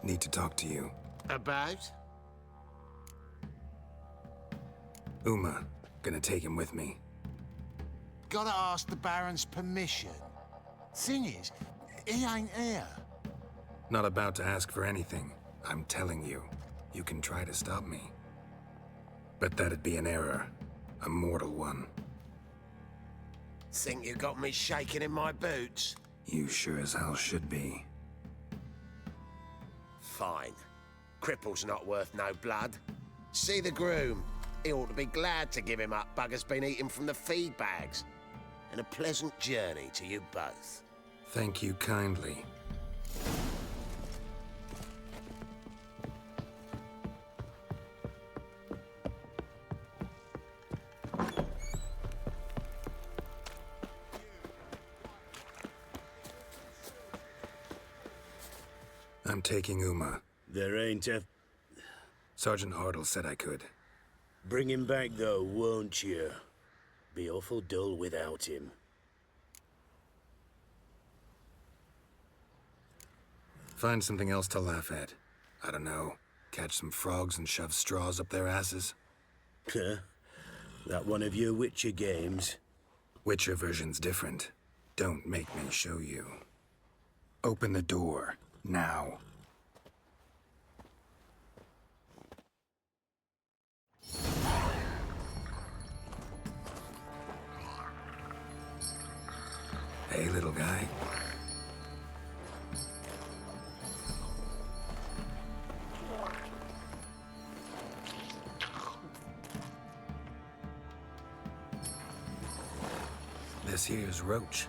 Need to talk to you. About? Uma. Gonna take him with me. Gotta ask the Baron's permission. Thing is, he ain't here. Not about to ask for anything. I'm telling you. You can try to stop me. But that'd be an error. A mortal one. Think you got me shaking in my boots? You sure as hell should be. Fine. Cripple's not worth no blood. See the groom. He ought to be glad to give him up. Bugger's been eating from the feed bags. And a pleasant journey to you both. Thank you kindly. I'm taking Uma. There ain't a... Sergeant Hartle said I could. Bring him back, though, won't you? Be awful dull without him. Find something else to laugh at. I don't know. Catch some frogs and shove straws up their asses. Huh? That one of your Witcher games? Witcher version's different. Don't make me show you. Open the door. Now. Hey, little guy. This here's Roach.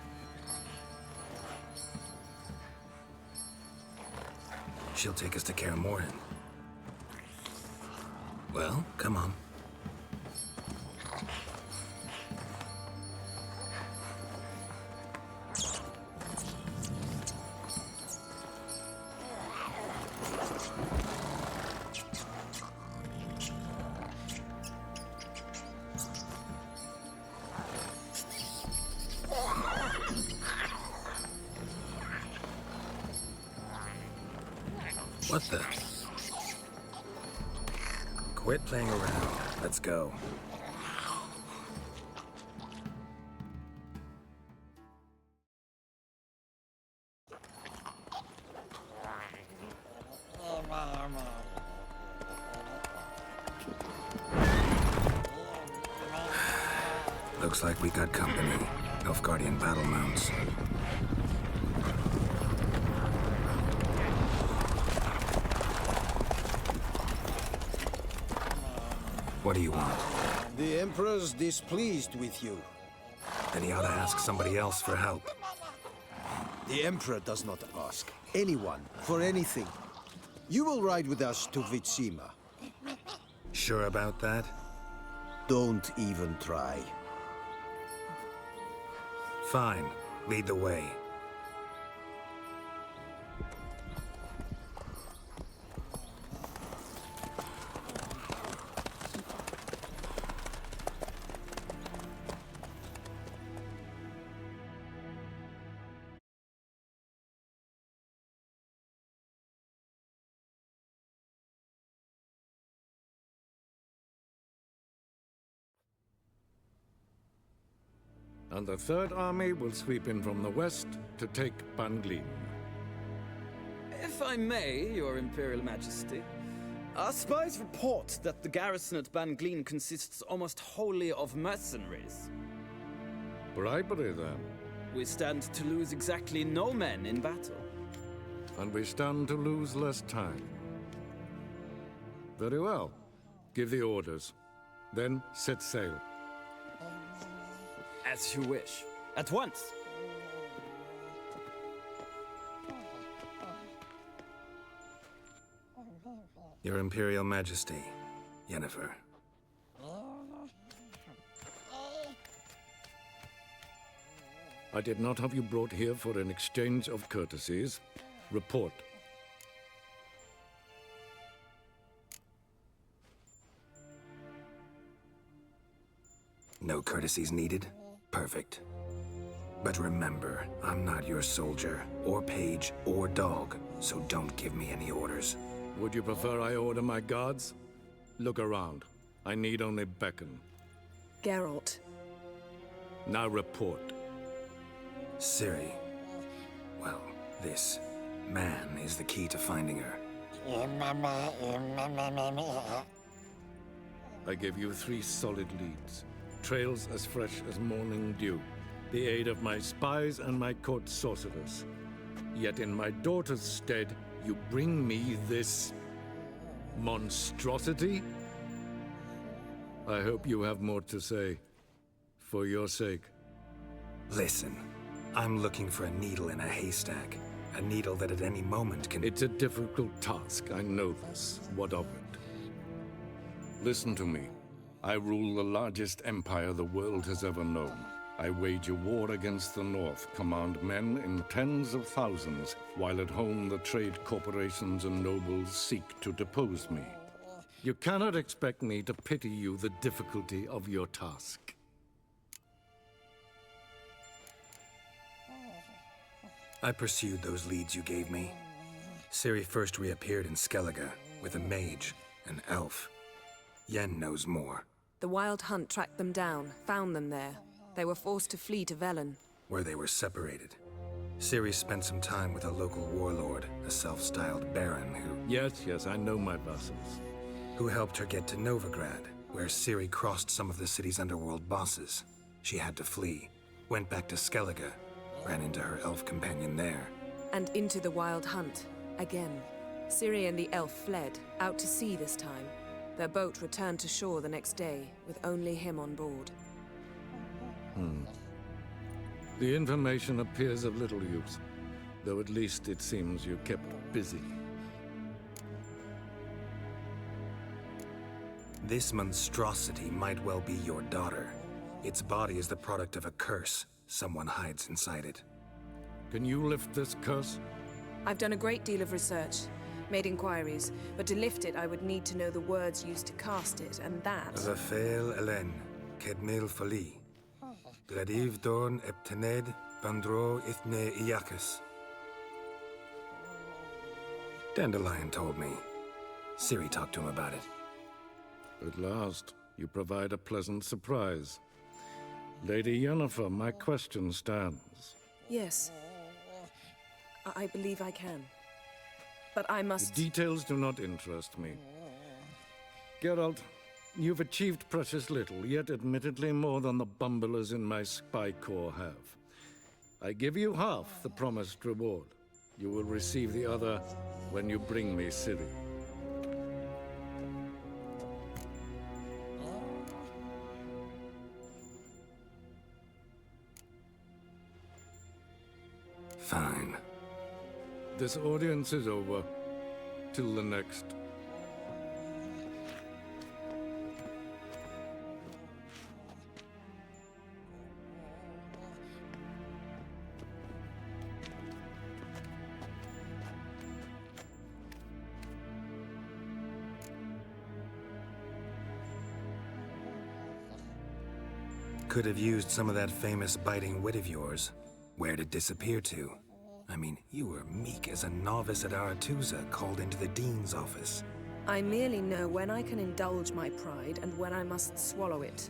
She'll take us to Kaer Morhen. Well, come on. What the? Quit playing around. Let's go. Looks like we got company. Nilfgaardian battle mounts. What do you want? The Emperor's displeased with you. Then he ought to ask somebody else for help. The Emperor does not ask anyone for anything. You will ride with us to Vitsima. Sure about that? Don't even try. Fine. Lead the way. And the Third Army will sweep in from the west to take Ban Glin. If I may, Your Imperial Majesty, our spies report that the garrison at Ban Glin consists almost wholly of mercenaries. Bribery, then. We stand to lose exactly no men in battle. And we stand to lose less time. Very well. Give the orders. Then set sail. As you wish. At once. Your Imperial Majesty, Yennefer. I did not have you brought here for an exchange of courtesies. Report. No courtesies needed? Perfect. But remember, I'm not your soldier, or page, or dog. so don't give me any orders. Would you prefer I order my guards? Look around. I need only beckon. Geralt. Now report. Ciri. Well, this man is the key to finding her. I give you 3 solid leads. Trails as fresh as morning dew. The aid of my spies and my court sorcerers. Yet in my daughter's stead, you bring me this monstrosity? I hope you have more to say. For your sake. Listen, I'm looking for a needle in a haystack. A needle that at any moment can... It's a difficult task, I know this. What of it? Listen to me. I rule the largest empire the world has ever known. I wage a war against the North, command men in tens of thousands, while at home the trade corporations and nobles seek to depose me. You cannot expect me to pity you the difficulty of your task. I pursued those leads you gave me. Ciri first reappeared in Skellige with a mage, an elf. Yen knows more. The Wild Hunt tracked them down, found them there. They were forced to flee to Velen. Where they were separated. Ciri spent some time with a local warlord, a self-styled baron Yes, I know my vassals. who helped her get to Novigrad, where Ciri crossed some of the city's underworld bosses. She had to flee, went back to Skellige, ran into her elf companion there. And into the Wild Hunt. Again. Ciri and the elf fled, out to sea this time. Their boat returned to shore the next day, with only him on board. The information appears of little use, though at least it seems you kept busy. This monstrosity might well be your daughter. Its body is the product of a curse. Someone hides inside it. Can you lift this curse? I've done a great deal of research, made inquiries, but to lift it I would need to know the words used to cast it, and that... Raphael Elen, Kedmil Fali. Gladiv Dorn Eptened, Bandro Ithne Iacus. Dandelion told me. Ciri talked to him about it. At last, you provide a pleasant surprise. Lady Yennefer, my question stands. Yes. I believe I can. But I must... The details do not interest me. Geralt, you've achieved precious little, yet admittedly more than the bumblers in my spy corps have. I give you half the promised reward. You will receive the other when you bring me Ciri. Fine. This audience is over. Till the next. Could have used some of that famous biting wit of yours. Where'd it disappear to? I mean, you were meek as a novice at Aretuza called into the Dean's office. I merely know when I can indulge my pride and when I must swallow it.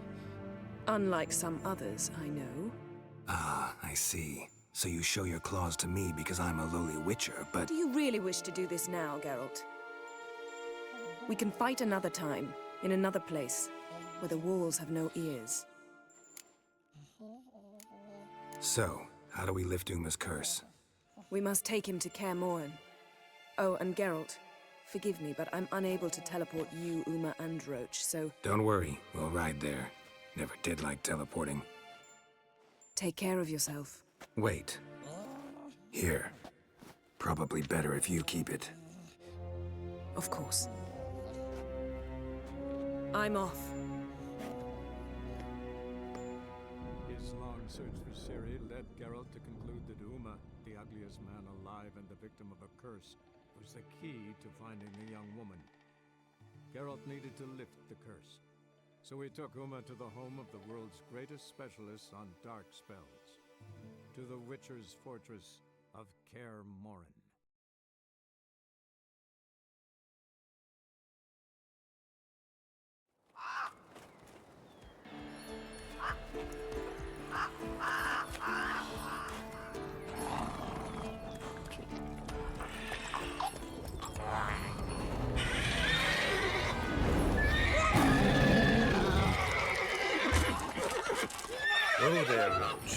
Unlike some others, I know. Ah, I see. So you show your claws to me because I'm a lowly witcher, but... Do you really wish to do this now, Geralt? We can fight another time, in another place, where the walls have no ears. So, how do we lift Uma's curse? We must take him to Kaer Morhen. Oh, and Geralt, forgive me, but I'm unable to teleport you, Uma, and Roach, so Don't worry, we'll ride there. Never did like teleporting. take care of yourself. Wait. Here. Probably better if you keep it. Of course. I'm off. His long search for Ciri led Geralt to conclude that Uma, the ugliest man alive and the victim of a curse, was the key to finding the young woman. Geralt needed to lift the curse, so he took Uma to the home of the world's greatest specialist on dark spells, to the Witcher's fortress of Kaer Morhen. Oh there, Roach.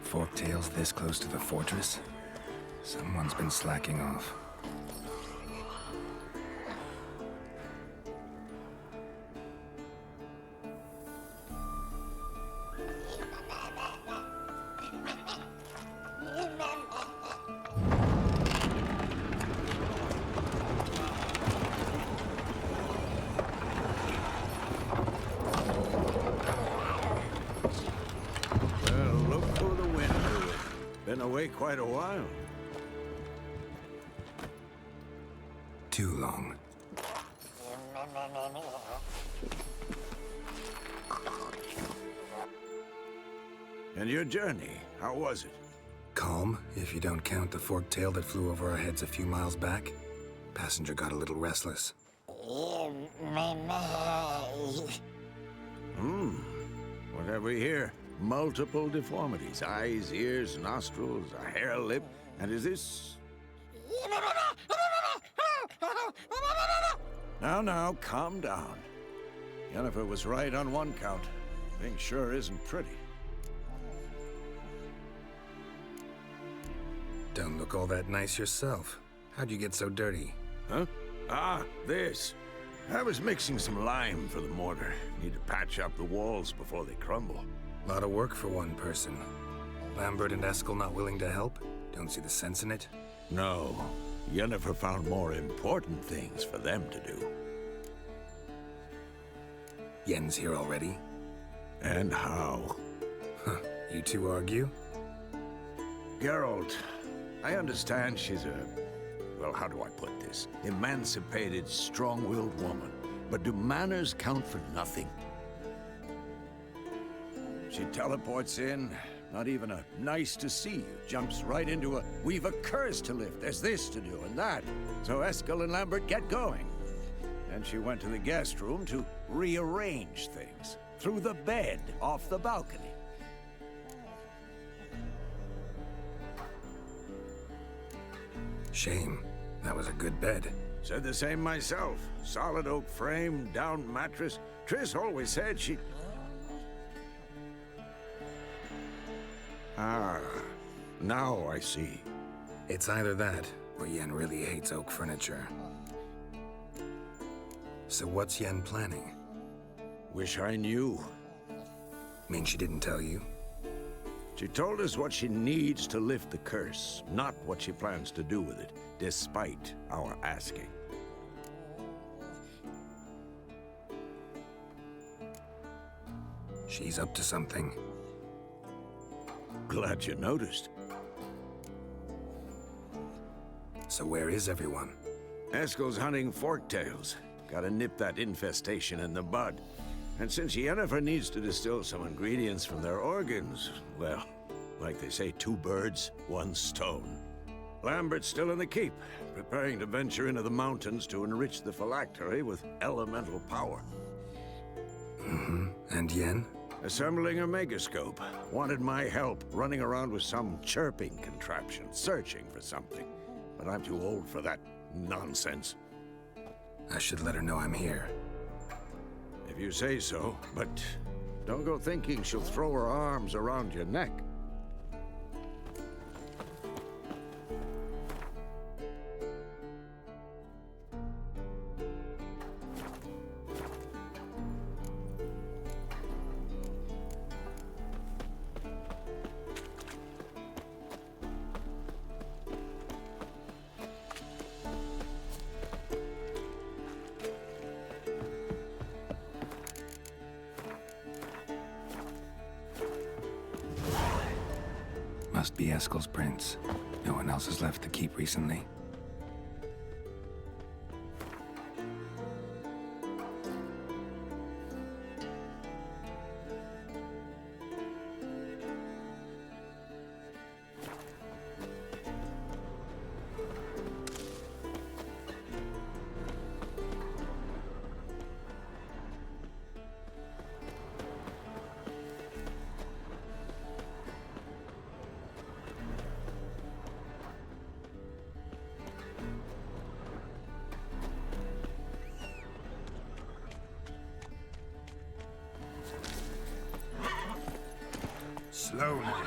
Forktails this close to the fortress? Someone's been slacking off. Well, look for the wind, Louis. Been away quite a while. Too long. And your journey, how was it? Calm, if you don't count the forktail that flew over our heads a few miles back. Passenger got a little restless. What have we here? Multiple deformities. Eyes, ears, nostrils, a hair lip. And is this... Now, calm down. Yennefer was right on one count. Thing sure isn't pretty. Don't look all that nice yourself. How'd you get so dirty? Huh? Ah, this. I was mixing some lime for the mortar. Need to patch up the walls before they crumble. Lot of work for one person. Lambert and Eskel not willing to help? Don't see the sense in it? No. Yennefer found more important things for them to do. Yen's here already? And how? Huh. You two argue? Geralt, I understand she's a... well, how do I put this? Emancipated, strong-willed woman. But do manners count for nothing? She teleports in, not even a nice to see you, jumps right into a, we've a curse to lift, there's this to do and that. So Eskel and Lambert get going. And she went to the guest room to rearrange things. Through the bed, off the balcony. Shame. That was a good bed. Said the same myself. Solid oak frame, down mattress. Triss always said she... Ah, now I see. It's either that, or Yen really hates oak furniture. So what's Yen planning? Wish I knew. Mean she didn't tell you? She told us what she needs to lift the curse, not what she plans to do with it, despite our asking. She's up to something. Glad you noticed. So where is everyone? Eskel's hunting forktails. Gotta nip that infestation in the bud. And since Yennefer needs to distill some ingredients from their organs, well, like they say, 2 birds, 1 stone. Lambert's still in the keep, preparing to venture into the mountains to enrich the phylactery with elemental power. Mm-hmm. And Yen? Assembling a megascope. Wanted my help running around with some chirping contraption, searching for something. But I'm too old for that nonsense. I should let her know I'm here. If you say so, but don't go thinking she'll throw her arms around your neck. Must be Eskel's prints. No one else has left the keep recently. Slow now.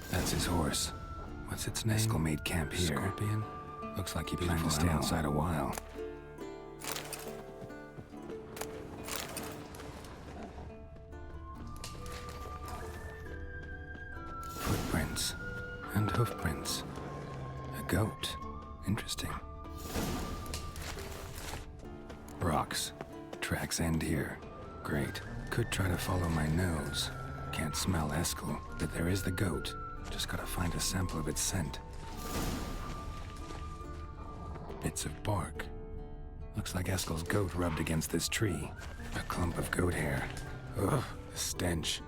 That's his horse. What's its name? Eskel made camp here. Scorpion? Looks like he planned to stay outside a while. Footprints. And hoofprints. A goat. Interesting. Rocks. Tracks end here. Great. Could try to follow my nose. Can't smell Eskel, but there is the goat. Just gotta find a sample of its scent. Bits of bark. Looks like Eskel's goat rubbed against this tree. A clump of goat hair. Ugh, the stench.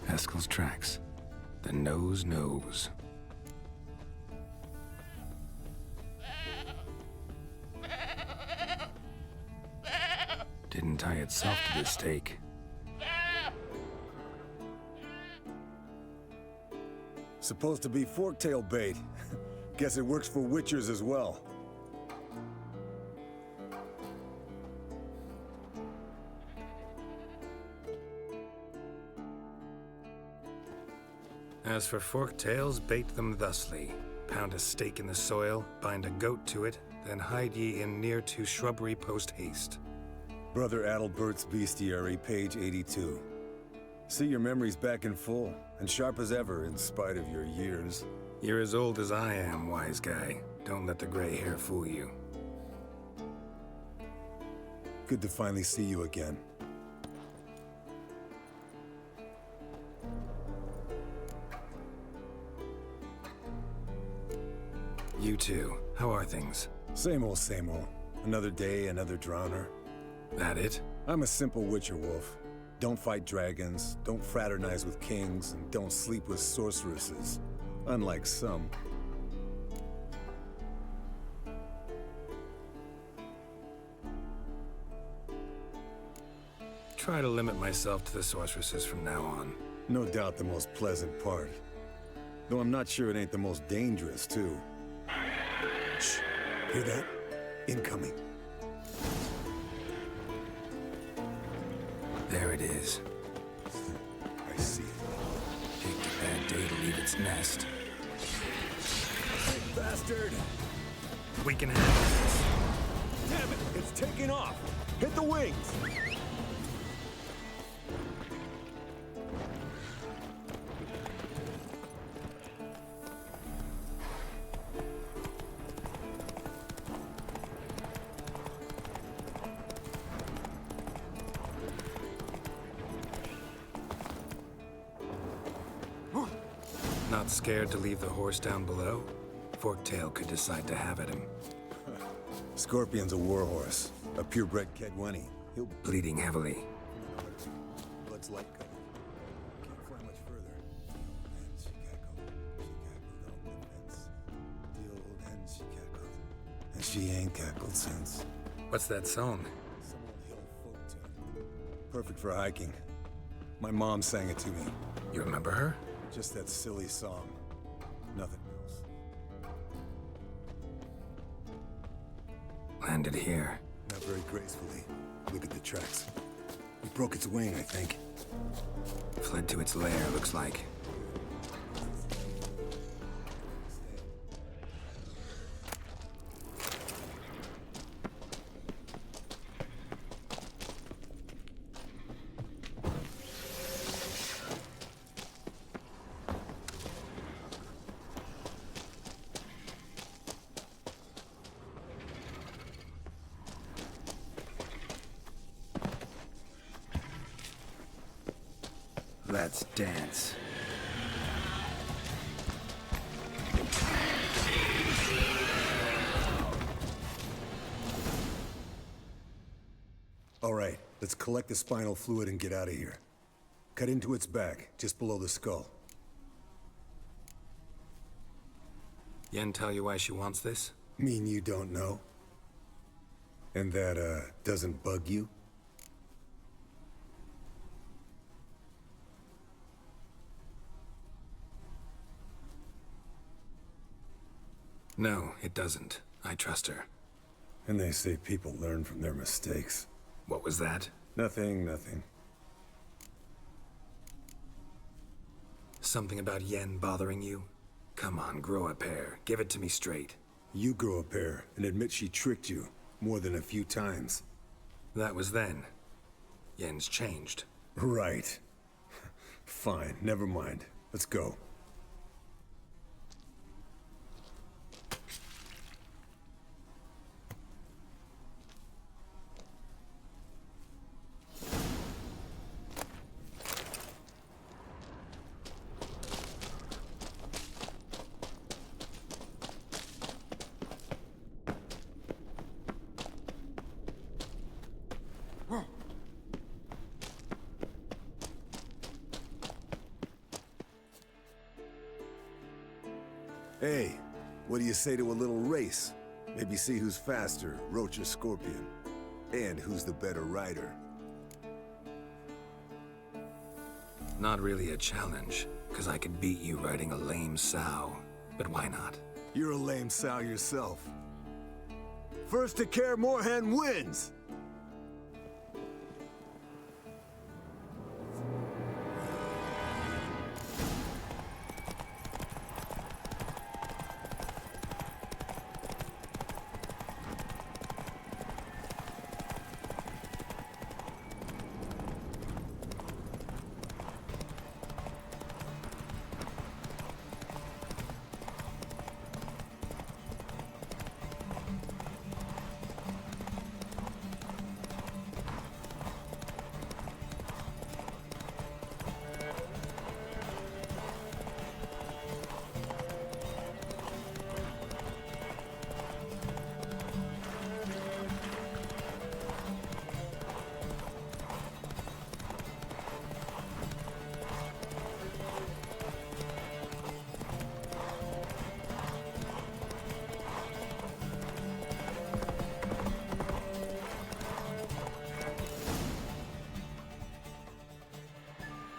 Eskel's tracks. The nose knows. Didn't tie itself to the stake. Supposed to be forktail bait. Guess it works for witchers as well. As for forktails, bait them thusly. Pound a stake in the soil, bind a goat to it, then hide ye in near to shrubbery post haste. Brother Adalbert's Bestiary, page 82. See your memories back in full, and sharp as ever in spite of your years. You're as old as I am, wise guy. Don't let the gray hair fool you. Good to finally see you again. You too. How are things? Same old, same old. Another day, another drowner. That it? I'm a simple witcher wolf. Don't fight dragons, don't fraternize with kings, and don't sleep with sorceresses. Unlike some. Try to limit myself to the sorceresses from now on. No doubt the most pleasant part. Though I'm not sure it ain't the most dangerous, too. Shh. Hear that? Incoming. There it is. I see it. Picked a bad day to leave its nest. Bastard! We can handle this. Damn it! It's taking off! Hit the wings! Not scared to leave the horse down below? Forktail could decide to have at him. Scorpion's a warhorse. A purebred Kedwenny. He'll Bleeding heavily. blood's light color. Can't fly much further. And she cackled. She cackled out the fence. The old hen she cackled. And she ain't cackled since. What's that song? Some old hill folk tune. Perfect for hiking. My mom sang it to me. You remember her? Just that silly song. Nothing else. Landed here. Not very gracefully. Look at the tracks. It broke its wing, I think. Fled to its lair, looks like. Let's dance. All right, let's collect the spinal fluid and get out of here. Cut into its back, just below the skull. Yen tell you why she wants this? Mean you don't know? And that, doesn't bug you? No, it doesn't. I trust her. And they say people learn from their mistakes. What was that? Nothing, nothing. Something about Yen bothering you? Come on, grow a pair. Give it to me straight. You grow a pair and admit she tricked you more than a few times. That was then. Yen's changed. Right. Fine, never mind. Let's go. Hey, what do you say to a little race? Maybe see who's faster, Roach or Scorpion. And who's the better rider. Not really a challenge, because I could beat you riding a lame sow. But why not? You're a lame sow yourself. First to Kaer Morhen wins!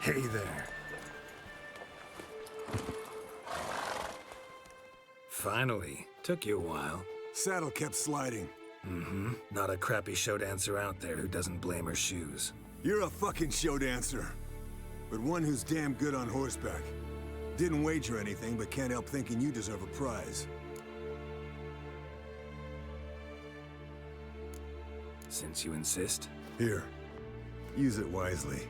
Hey there. Finally. Took you a while. Saddle kept sliding. Mm-hmm. Not a crappy show dancer out there who doesn't blame her shoes. You're a fucking show dancer. But one who's damn good on horseback. Didn't wager anything, but can't help thinking you deserve a prize. Since you insist. Here. Use it wisely.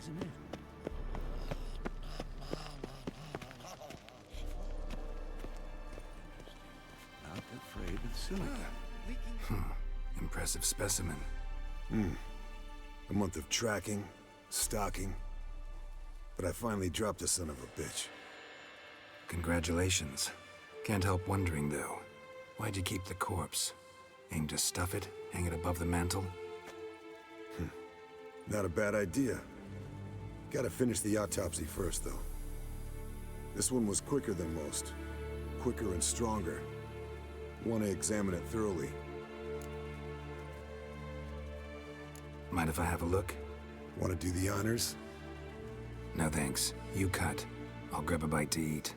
isn't it? Not afraid of silica. Impressive specimen. A month of tracking, stalking. But I finally dropped the son of a bitch. Congratulations. Can't help wondering, though. Why'd you keep the corpse? Aim to stuff it? Hang it above the mantle? Not a bad idea. Gotta finish the autopsy first, though. This one was quicker than most. Quicker and stronger. Want to examine it thoroughly. Mind if I have a look? Want to do the honors? No thanks. You cut. I'll grab a bite to eat.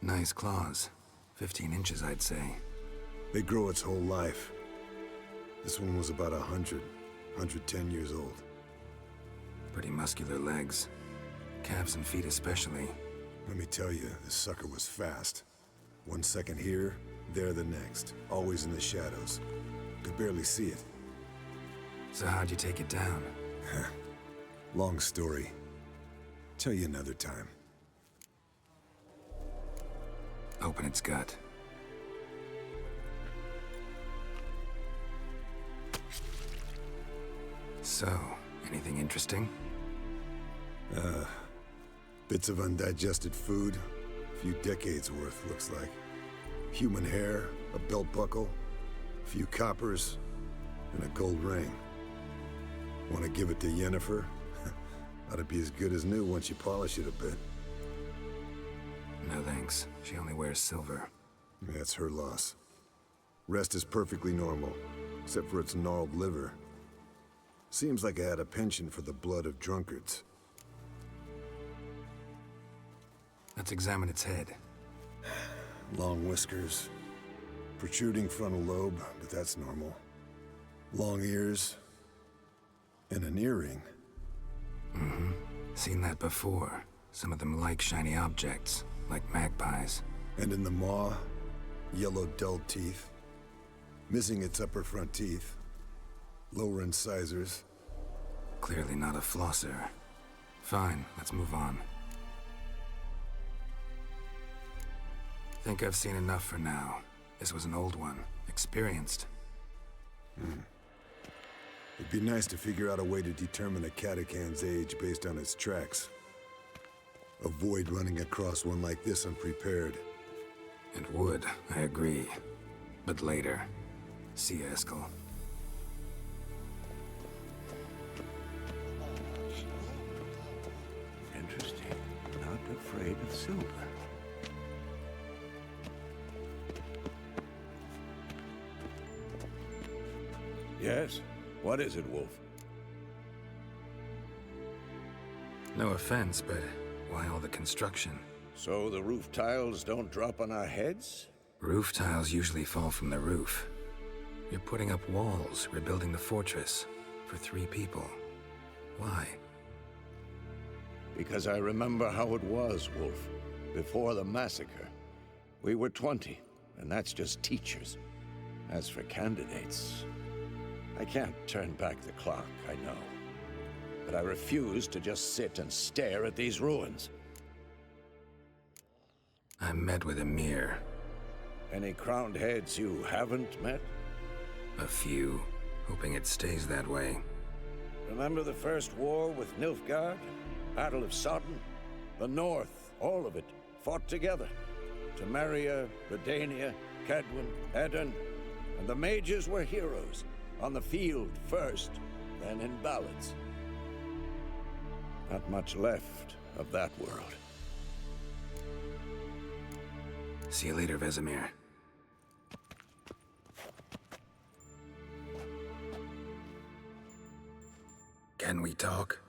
Nice claws. 15 inches, I'd say. They grow its whole life. This one was about 110 years old. Pretty muscular legs. Calves and feet especially. Let me tell you, this sucker was fast. 1 second here, there the next. Always in the shadows. Could barely see it. So how'd you take it down? Long story. Tell you another time. Open its gut. So, anything interesting? Bits of undigested food. A few decades worth, looks like. Human hair, a belt buckle, a few coppers, and a gold ring. Want to give it to Yennefer? Ought to be as good as new once you polish it a bit. No thanks. She only wears silver. That's her loss. Rest is perfectly normal, except for its gnarled liver. Seems like I had a penchant for the blood of drunkards. Let's examine its head. Long whiskers, protruding frontal lobe, but that's normal. Long ears, and an earring. Seen that before. Some of them like shiny objects, like magpies. And in the maw, yellow dull teeth. Missing its upper front teeth. Lower incisors. Clearly not a flosser. Fine, let's move on. Think I've seen enough for now. This was an old one. Experienced. It'd be nice to figure out a way to determine a Katakan's age based on its tracks. Avoid running across one like this unprepared. It would, I agree. But later. See you, Eskel. Interesting. Not afraid of silver. Yes? What is it, Wolf? No offense, but why all the construction? So the roof tiles don't drop on our heads? Roof tiles usually fall from the roof. You're putting up walls, rebuilding the fortress. For 3 people. Why? Because I remember how it was, Wolf. Before the massacre. We were 20, and that's just teachers. As for candidates... I can't turn back the clock, I know. But I refuse to just sit and stare at these ruins. I'm met with Emir. Any crowned heads you haven't met? A few. Hoping it stays that way. Remember the first war with Nilfgaard? Battle of Sodden? The North, all of it, fought together. Temeria, Redania, Kedwen, Edirn, and the mages were heroes. On the field first, then in ballads. Not much left of that world. See you later, Vesemir. Can we talk?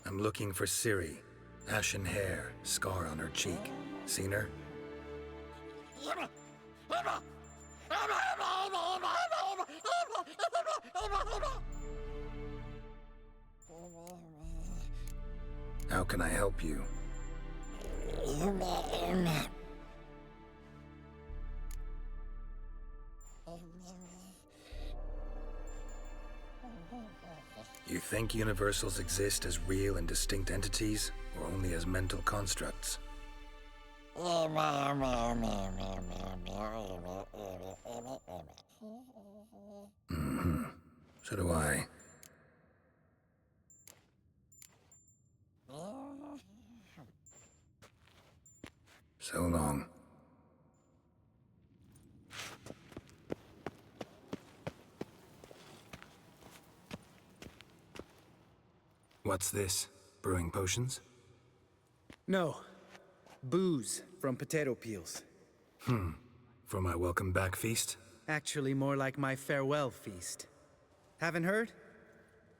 I'm looking for Ciri. Ashen hair, scar on her cheek. Seen her? How can I help you? You think universals exist as real and distinct entities, or only as mental constructs? Mm-hmm. So do I. So long. What's this? Brewing potions? No. Booze from potato peels. For my welcome back feast? Actually, more like my farewell feast. Haven't heard?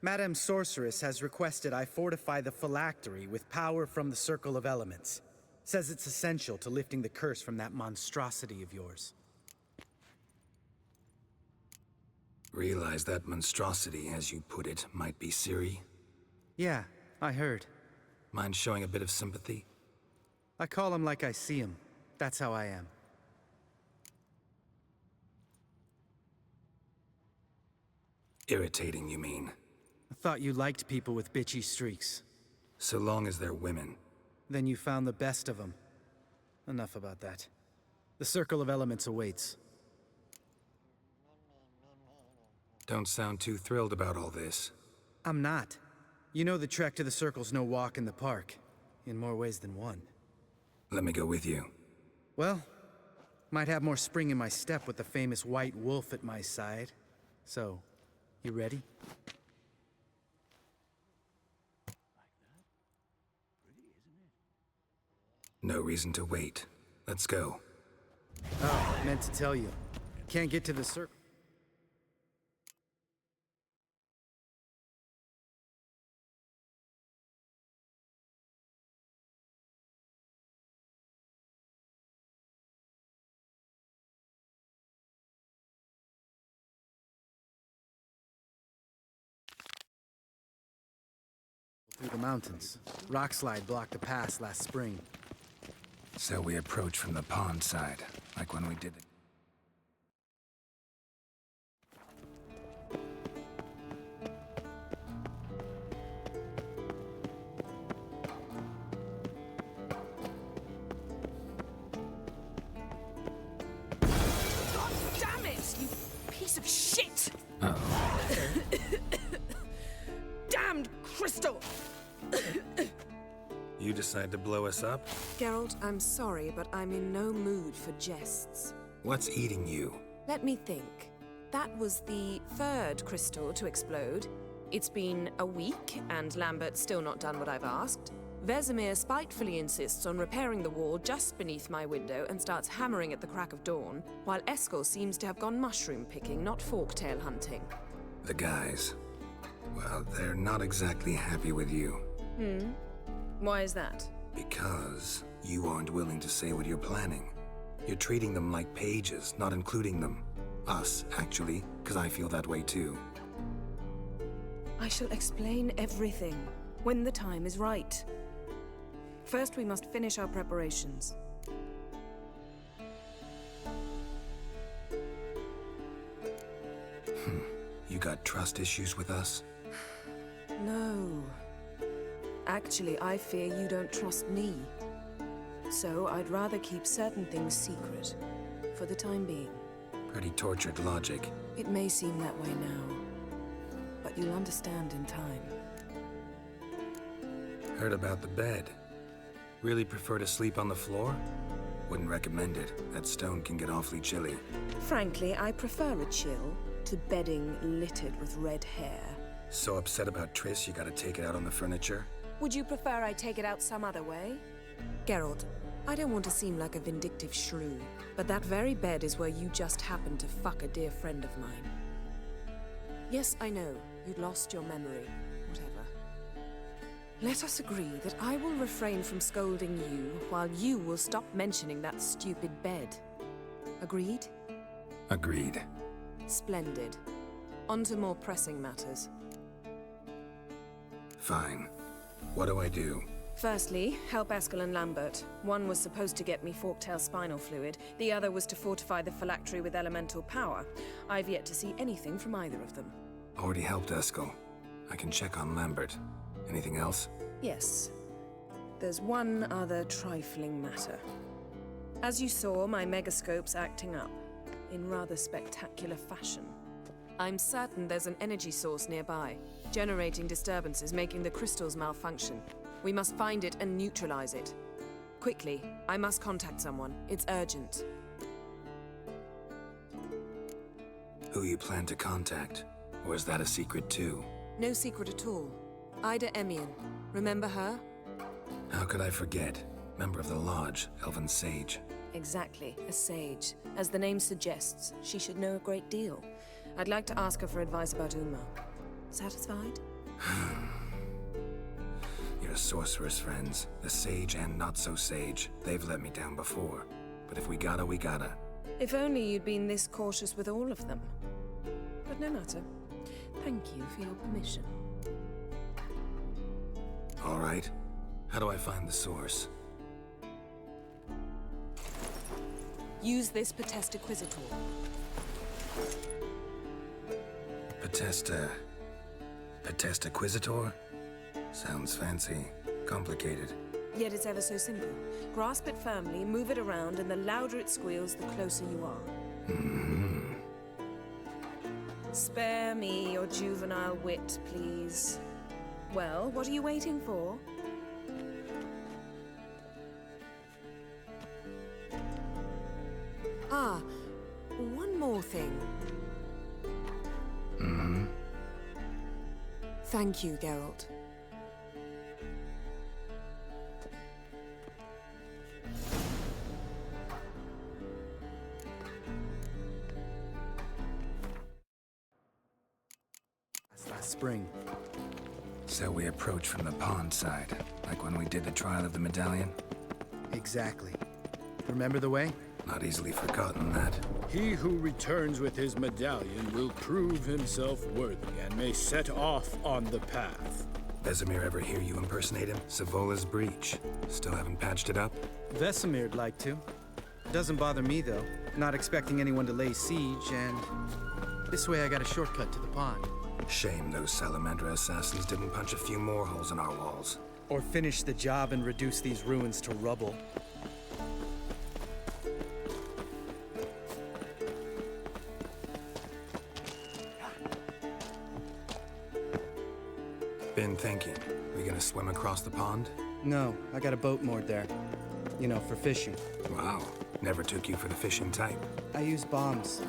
Madame Sorceress has requested I fortify the phylactery with power from the Circle of Elements. Says it's essential to lifting the curse from that monstrosity of yours. Realize that monstrosity, as you put it, might be Ciri? Yeah, I heard. Mind showing a bit of sympathy? I call him like I see him. That's how I am. Irritating, you mean? I thought you liked people with bitchy streaks. So long as they're women. Then you found the best of them. Enough about that. The Circle of Elements awaits. Don't sound too thrilled about all this. I'm not. You know the trek to the Circle's no walk in the park. In more ways than one. Let me go with you. Well, might have more spring in my step with the famous White Wolf at my side. So, you ready? No reason to wait. Let's go. Oh, meant to tell you. Can't get to the Circle. Through the mountains. Rockslide blocked the pass last spring. So we approach from the pond side, like when we did it. God damn it, you piece of shit! Uh-oh. Damned crystal! You decide to blow us up? Geralt, I'm sorry, but I'm in no mood for jests. What's eating you? Let me think. That was the third crystal to explode. It's been a week, and Lambert's still not done what I've asked. Vesemir spitefully insists on repairing the wall just beneath my window and starts hammering at the crack of dawn, while Eskel seems to have gone mushroom picking, not forktail hunting. The guys. Well, they're not exactly happy with you. Why is that? Because you aren't willing to say what you're planning. You're treating them like pages, not including them. Us, actually, because I feel that way too. I shall explain everything when the time is right. First, we must finish our preparations. You got trust issues with us? No. Actually, I fear you don't trust me. So I'd rather keep certain things secret, for the time being. Pretty tortured logic. It may seem that way now, but you'll understand in time. Heard about the bed. Really prefer to sleep on the floor? Wouldn't recommend it. That stone can get awfully chilly. Frankly, I prefer a chill to bedding littered with red hair. So upset about Triss you gotta take it out on the furniture? Would you prefer I take it out some other way? Geralt, I don't want to seem like a vindictive shrew, but that very bed is where you just happened to fuck a dear friend of mine. Yes, I know, you'd lost your memory. Whatever. Let us agree that I will refrain from scolding you, while you will stop mentioning that stupid bed. Agreed? Agreed. Splendid. On to more pressing matters. Fine. What do I do? Firstly, help Eskel and Lambert. One was supposed to get me forktail spinal fluid, the other was to fortify the phylactery with elemental power. I've yet to see anything from either of them. Already helped Eskel. I can check on Lambert. Anything else? Yes. There's one other trifling matter. As you saw, my megascope's acting up, in rather spectacular fashion. I'm certain there's an energy source nearby, generating disturbances, making the crystals malfunction. We must find it and neutralize it. Quickly, I must contact someone. It's urgent. Who you plan to contact? Or is that a secret too? No secret at all. Ida Emian. Remember her? How could I forget? Member of the Lodge, Elven Sage. Exactly, a sage. As the name suggests, she should know a great deal. I'd like to ask her for advice about Uma. Satisfied? Your sorceress friends, the sage and not-so-sage, they've let me down before. But if we gotta, we gotta. If only you'd been this cautious with all of them. But no matter. Thank you for your permission. All right. How do I find the source? Use this Potestaquizitor. Potestaquizitor? Sounds fancy. Complicated. Yet it's ever so simple. Grasp it firmly, move it around, and the louder it squeals, the closer you are. Mm-hmm. Spare me your juvenile wit, please. Well, what are you waiting for? Ah, one more thing. Mm-hmm. Thank you, Geralt. Last spring. So we approach from the pond side, like when we did the trial of the medallion? Exactly. Remember the way? Not easily forgotten, that. He who returns with his medallion will prove himself worthy and may set off on the path. Vesemir ever hear you impersonate him? Savola's breach. Still haven't patched it up? Vesemir'd like to. Doesn't bother me, though. Not expecting anyone to lay siege, and this way I got a shortcut to the pond. Shame those Salamandra assassins didn't punch a few more holes in our walls. Or finish the job and reduce these ruins to rubble. Been thinking. We gonna swim across the pond? No, I got a boat moored there. You know, for fishing. Wow. Never took you for the fishing type. I use bombs.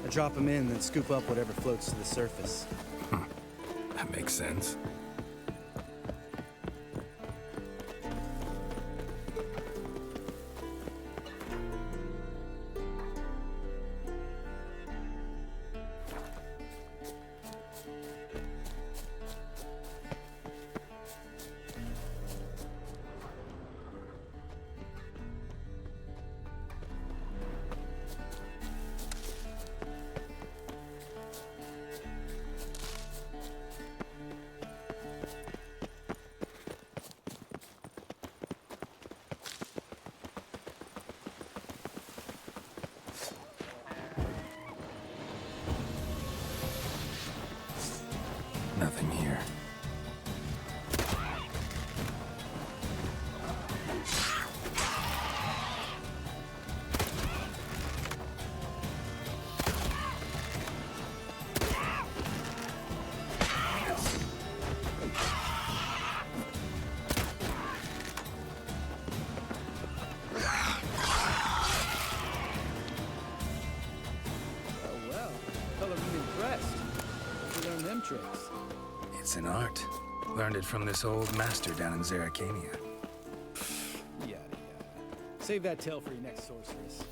I drop them in, then scoop up whatever floats to the surface. That makes sense. Nothing here. Oh well, fellow I'm impressed. You learn them tricks. It's an art. Learned it from this old master down in Zerrikania. Yada yada. Save that tale for your next sorceress.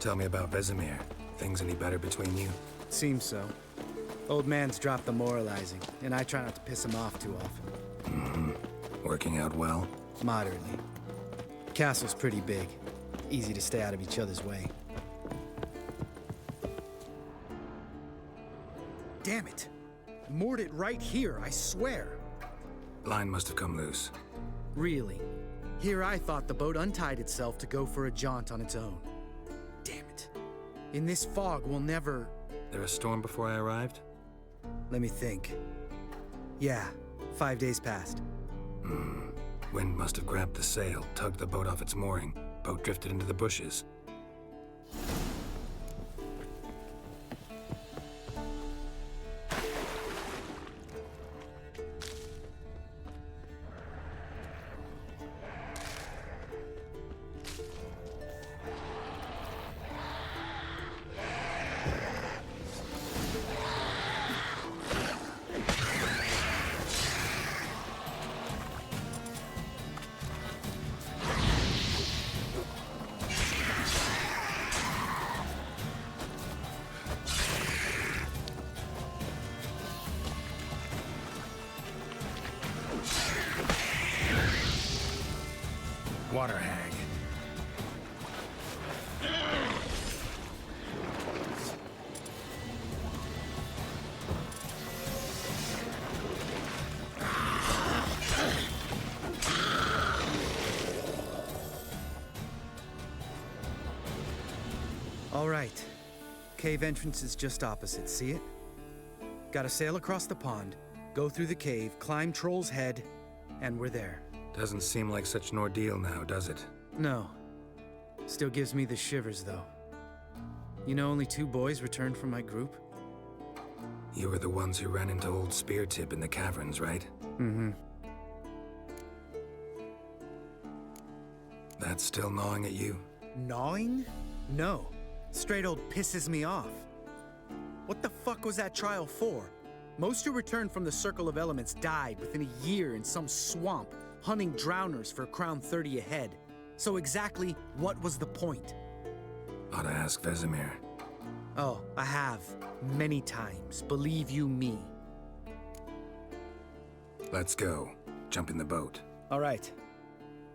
Tell me about Vesemir. Things any better between you? Seems so. Old man's dropped the moralizing, and I try not to piss him off too often. Mm-hmm. Working out well? Moderately. Castle's pretty big. Easy to stay out of each other's way. Damn it! Moored it right here, I swear! Line must have come loose. Really? Here I thought the boat untied itself to go for a jaunt on its own. Damn it. In this fog, we'll never... There a storm before I arrived? Let me think. Yeah, 5 days passed. Wind must have grabbed the sail, tugged the boat off its mooring. Boat drifted into the bushes. Water hag. All right. Cave entrance is just opposite, see it? Gotta sail across the pond, go through the cave, climb Troll's Head, and we're there. Doesn't seem like such an ordeal now, does it? No. Still gives me the shivers, though. You know only 2 boys returned from my group? You were the ones who ran into old Speartip in the caverns, right? Mm-hmm. That's still gnawing at you? Gnawing? No. Straight old pisses me off. What the fuck was that trial for? Most who returned from the Circle of Elements died within a year in some swamp, hunting drowners for Crown 30 a head. So exactly what was the point? Ought to ask Vesemir. Oh, I have. Many times, believe you me. Let's go. Jump in the boat. All right.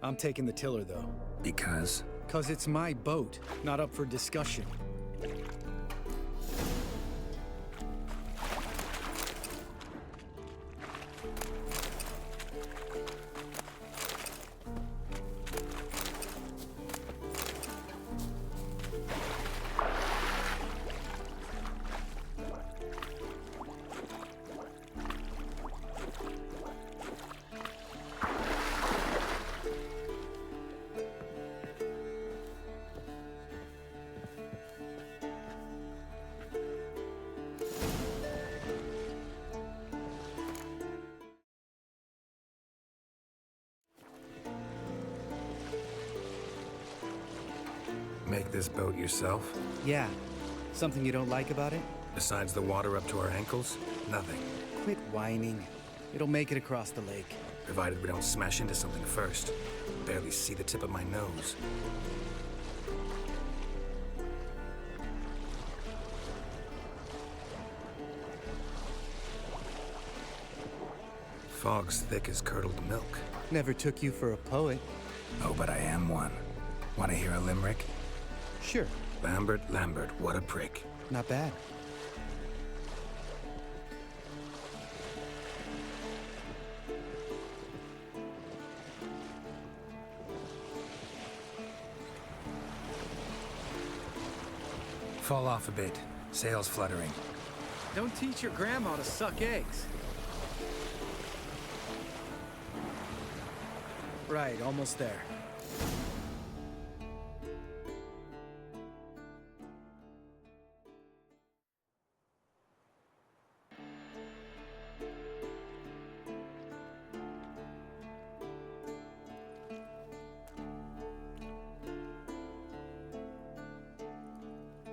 I'm taking the tiller, though. Because? 'Cause it's my boat, not up for discussion. Make this boat yourself? Yeah. Something you don't like about it? Besides the water up to our ankles? Nothing. Quit whining. It'll make it across the lake. Provided we don't smash into something first. Barely see the tip of my nose. Fog's thick as curdled milk. Never took you for a poet. Oh, but I am one. Want to hear a limerick? Sure. Lambert, Lambert, what a prick. Not bad. Fall off a bit. Sails fluttering. Don't teach your grandma to suck eggs. Right, almost there.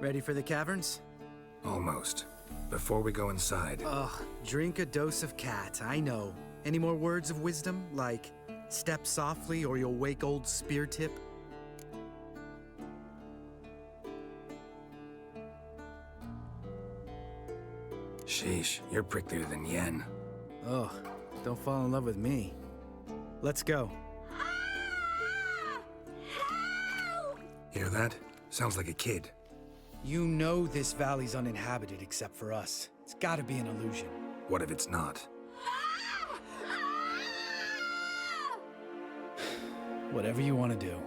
Ready for the caverns? Almost. Before we go inside... Ugh, drink a dose of cat, I know. Any more words of wisdom, like, step softly or you'll wake old Speartip? Sheesh, you're pricklier than Yen. Ugh, don't fall in love with me. Let's go. Hear that? Sounds like a kid. You know this valley's uninhabited except for us. It's gotta be an illusion. What if it's not? Whatever you want to do.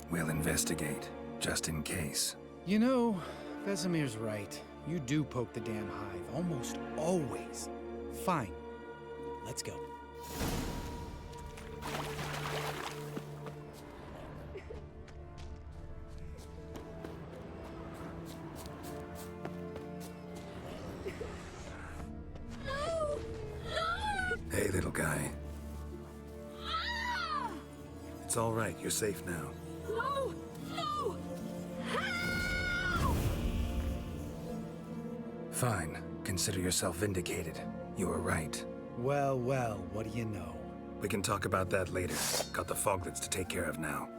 We'll investigate, just in case. You know, Vesemir's right. You do poke the damn hive, almost always. Fine. Let's go. Hey, little guy. It's all right. You're safe now. No! No! Fine. Consider yourself vindicated. You were right. Well, well, what do you know? We can talk about that later. Got the foglets to take care of now.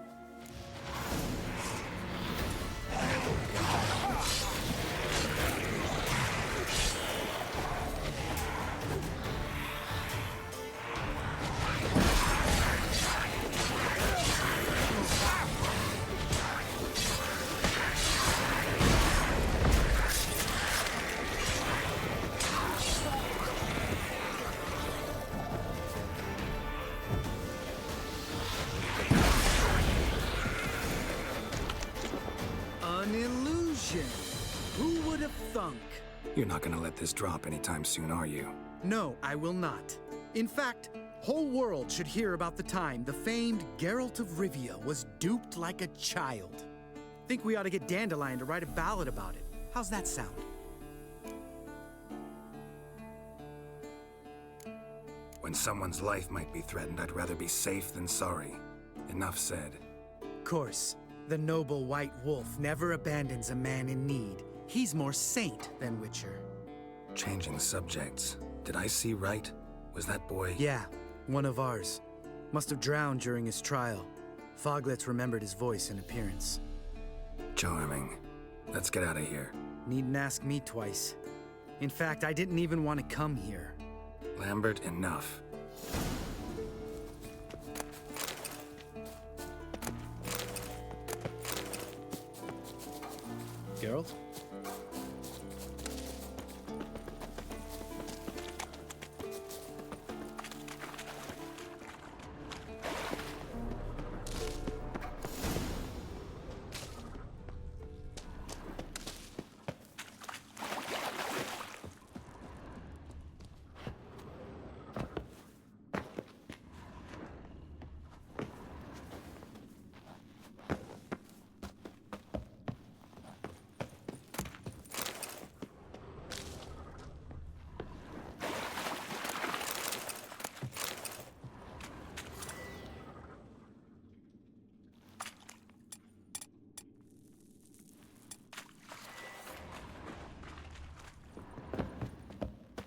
An illusion! Who would have thunk? You're not gonna let this drop anytime soon, are you? No, I will not. In fact, whole world should hear about the time the famed Geralt of Rivia was duped like a child. Think we ought to get Dandelion to write a ballad about it. How's that sound? When someone's life might be threatened, I'd rather be safe than sorry. Enough said. Of course, the noble white wolf never abandons a man in need. He's more saint than Witcher. Changing subjects. Did I see right? Was that boy... Yeah, one of ours. Must have drowned during his trial. Foglets remembered his voice and appearance. Charming. Let's get out of here. Needn't ask me twice. In fact, I didn't even want to come here. Lambert, enough. Geralt?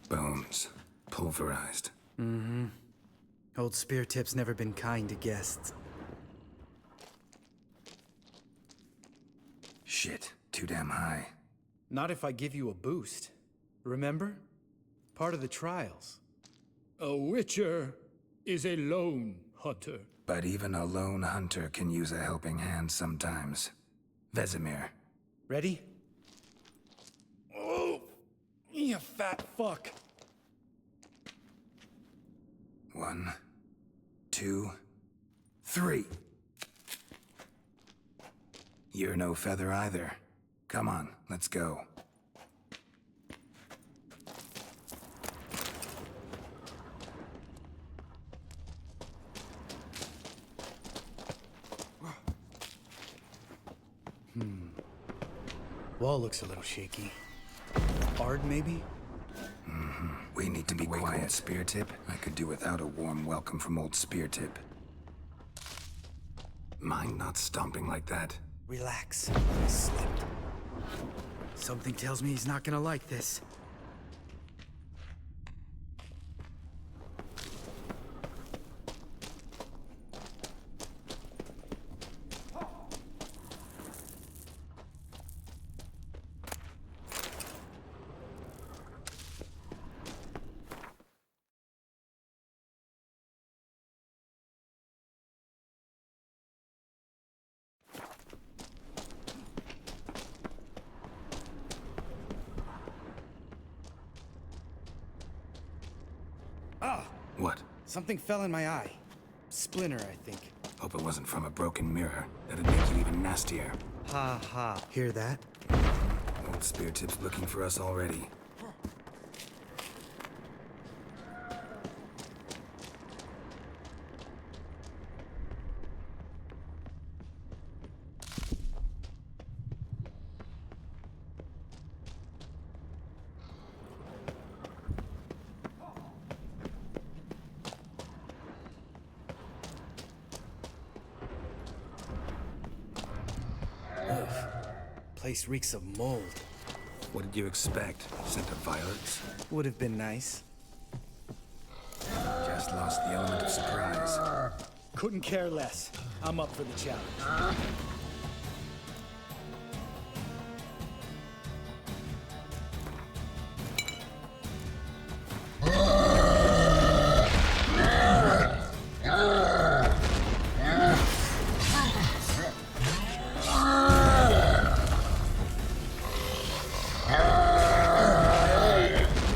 Bones. Pulverized. Mm-hmm. Old Spear Tip's never been kind to guests. Shit. Too damn high. Not if I give you a boost. Remember? Part of the trials. A witcher is a lone hunter. But even a lone hunter can use a helping hand sometimes. Vesemir. Ready? Oh! You fat fuck! 1, 2, 3. You're no feather either. Come on, let's go. Wall looks a little shaky. Bard, maybe? We need to be quiet, Spear Tip. I could do without a warm welcome from old Spear Tip. Mind not stomping like that? Relax. I slipped. Something tells me he's not gonna like this. What? Something fell in my eye. Splinter, I think. Hope it wasn't from a broken mirror. That'd make you even nastier. Ha ha. Hear that? Old Spear Tip's looking for us already. Place reeks of mold. What did you expect? Scent of violets? Would have been nice. Just lost the element of surprise. Couldn't care less. I'm up for the challenge.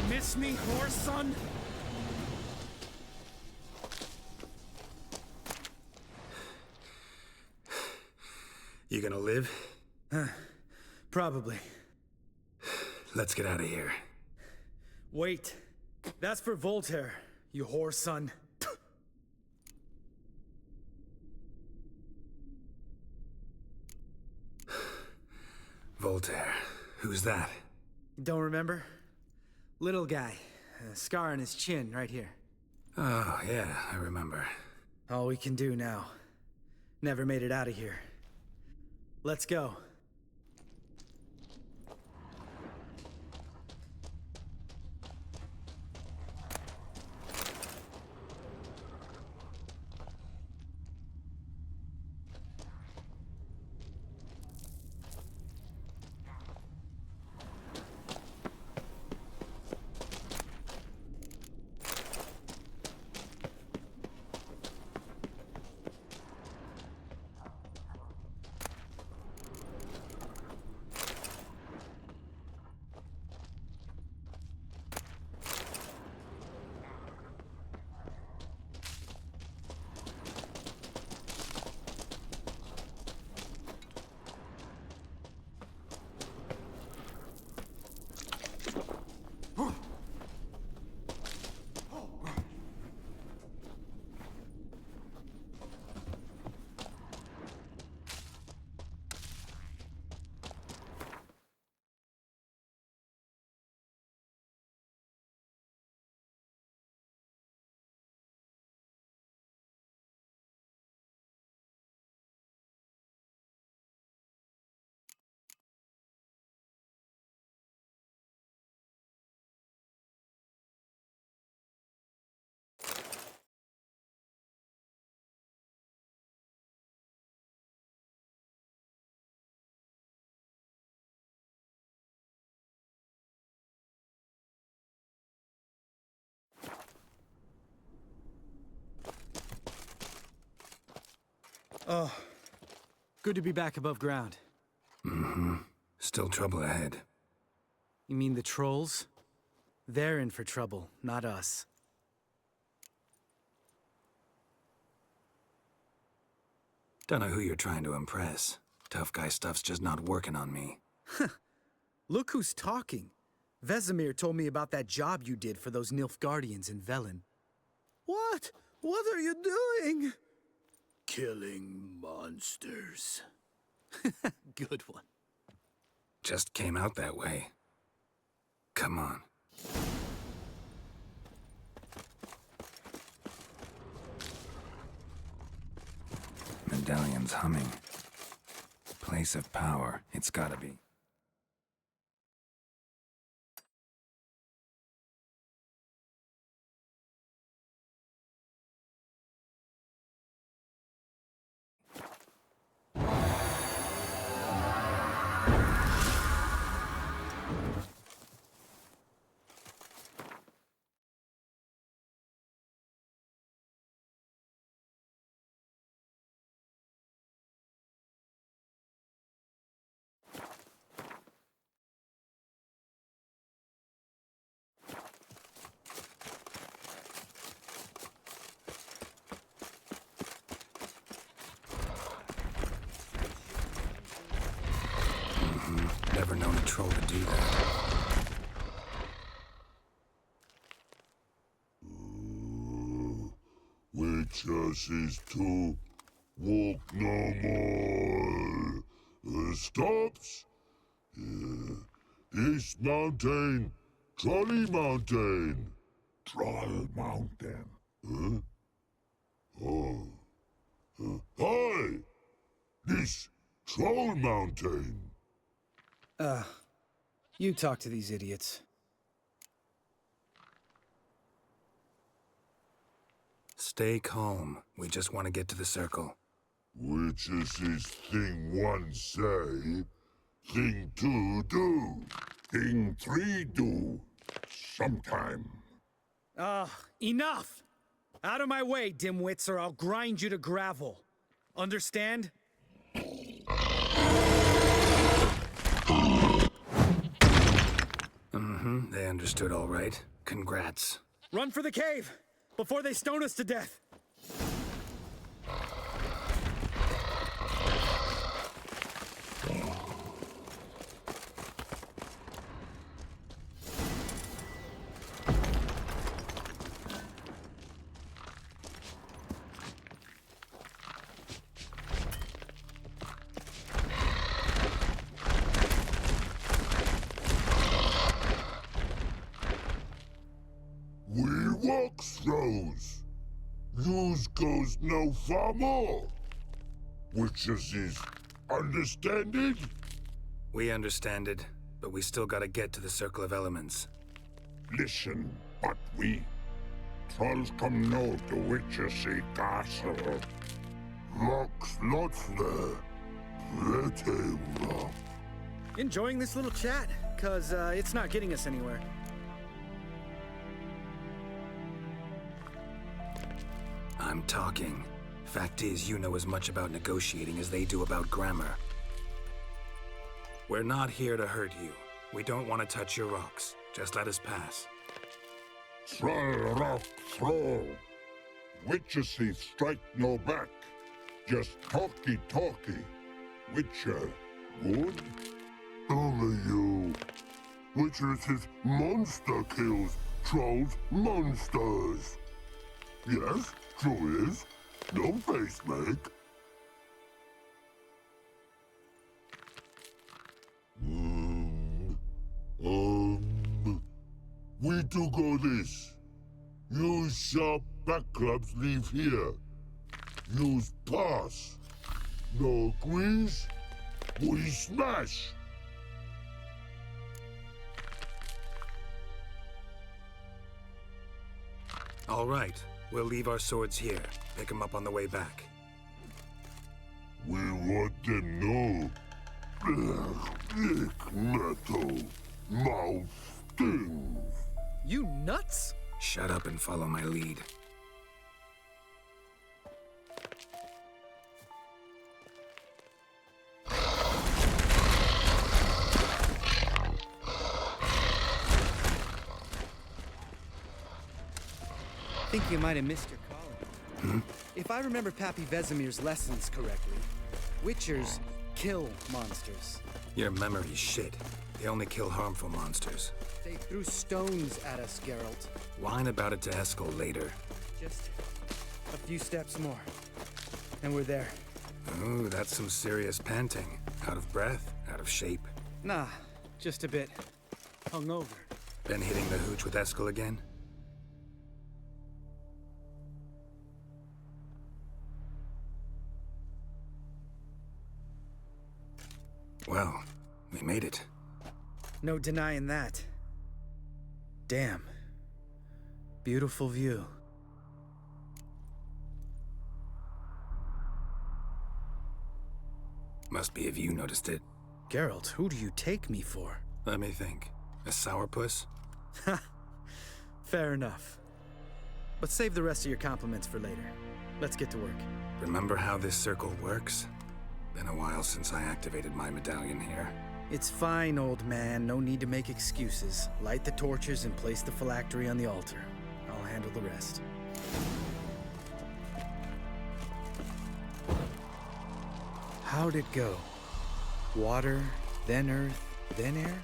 Miss me, horse son? You gonna live? Probably. Let's get out of here. Wait. That's for Voltaire, you whore son. Voltaire. Who's that? Don't remember? Little guy. A scar on his chin, right here. Oh, yeah, I remember. All we can do now. Never made it out of here. Let's go. Oh, good to be back above ground. Mm-hmm. Still trouble ahead. You mean the trolls? They're in for trouble, not us. Don't know who you're trying to impress. Tough guy stuff's just not working on me. Look who's talking. Vesemir told me about that job you did for those Nilfgaardians in Velen. What? What are you doing? Killing monsters. Good one. Just came out that way. Come on. Medallion's humming. Place of power. It's gotta be. known a troll to do that. Witches is to walk no more. Stops. East Mountain, Trolley Mountain. Troll Mountain. Huh? Oh. Hi! This Troll Mountain. You talk to these idiots. Stay calm. We just want to get to the circle. Witches is thing one say, thing two do, thing three do, sometime. Enough! Out of my way, dimwits, or I'll grind you to gravel. Understand? They understood all right. Congrats. Run for the cave! Before they stone us to death! We walk throws. Yous goes no far more. Witches is understanded? We understand it, but we still gotta get to the Circle of Elements. Listen, but we trolls come no to Witches castle. Rocks lots there. Pretty rough. Enjoying this little chat? Cause, it's not getting us anywhere. I'm talking. Fact is, you know as much about negotiating as they do about grammar. We're not here to hurt you. We don't want to touch your rocks. Just let us pass. Troll rock throw. Witches strike no back. Just talky. Witcher, good? Only you. Witches is monster kills. Trolls monsters. Yes, true is. No face make. We do go this. Use sharp back clubs leave here. Use pass. No agrees? We smash. All right. We'll leave our swords here. Pick them up on the way back. We want them know. Thick metal. Mouth stings. You nuts? Shut up and follow my lead. I think you might have missed your calling. If I remember Pappy Vesemir's lessons correctly, Witchers kill monsters. Your memory's shit. They only kill harmful monsters. They threw stones at us, Geralt. Whine about it to Eskel later. Just a few steps more, and we're there. Ooh, that's some serious panting. Out of breath, out of shape. Nah, just a bit hungover. Been hitting the hooch with Eskel again? Well, we made it. No denying that. Damn. Beautiful view. Must be if you noticed it. Geralt, who do you take me for? Let me think. A sourpuss? Ha! Fair enough. But save the rest of your compliments for later. Let's get to work. Remember how this circle works? Been a while since I activated my medallion here. It's fine, old man. No need to make excuses. Light the torches and place the phylactery on the altar. I'll handle the rest. How'd it go? Water, then earth, then air?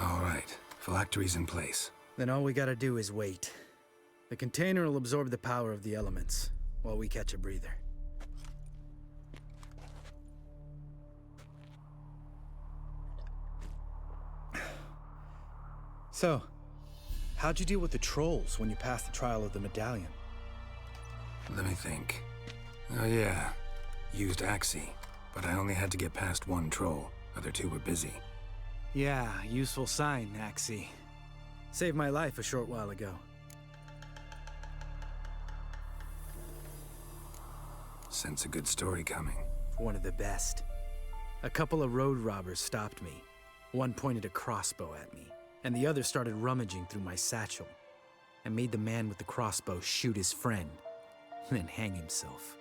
All right, phylactery's in place. Then all we gotta do is wait. The container will absorb the power of the elements, while we catch a breather. So, how'd you deal with the trolls when you passed the trial of the medallion? Let me think. Oh yeah, used Axii, but I only had to get past one troll. Other two were busy. Yeah, useful sign, Axii. Saved my life a short while ago. Sense a good story coming. One of the best. A couple of road robbers stopped me. One pointed a crossbow at me, and the other started rummaging through my satchel, and made the man with the crossbow shoot his friend, and then hang himself.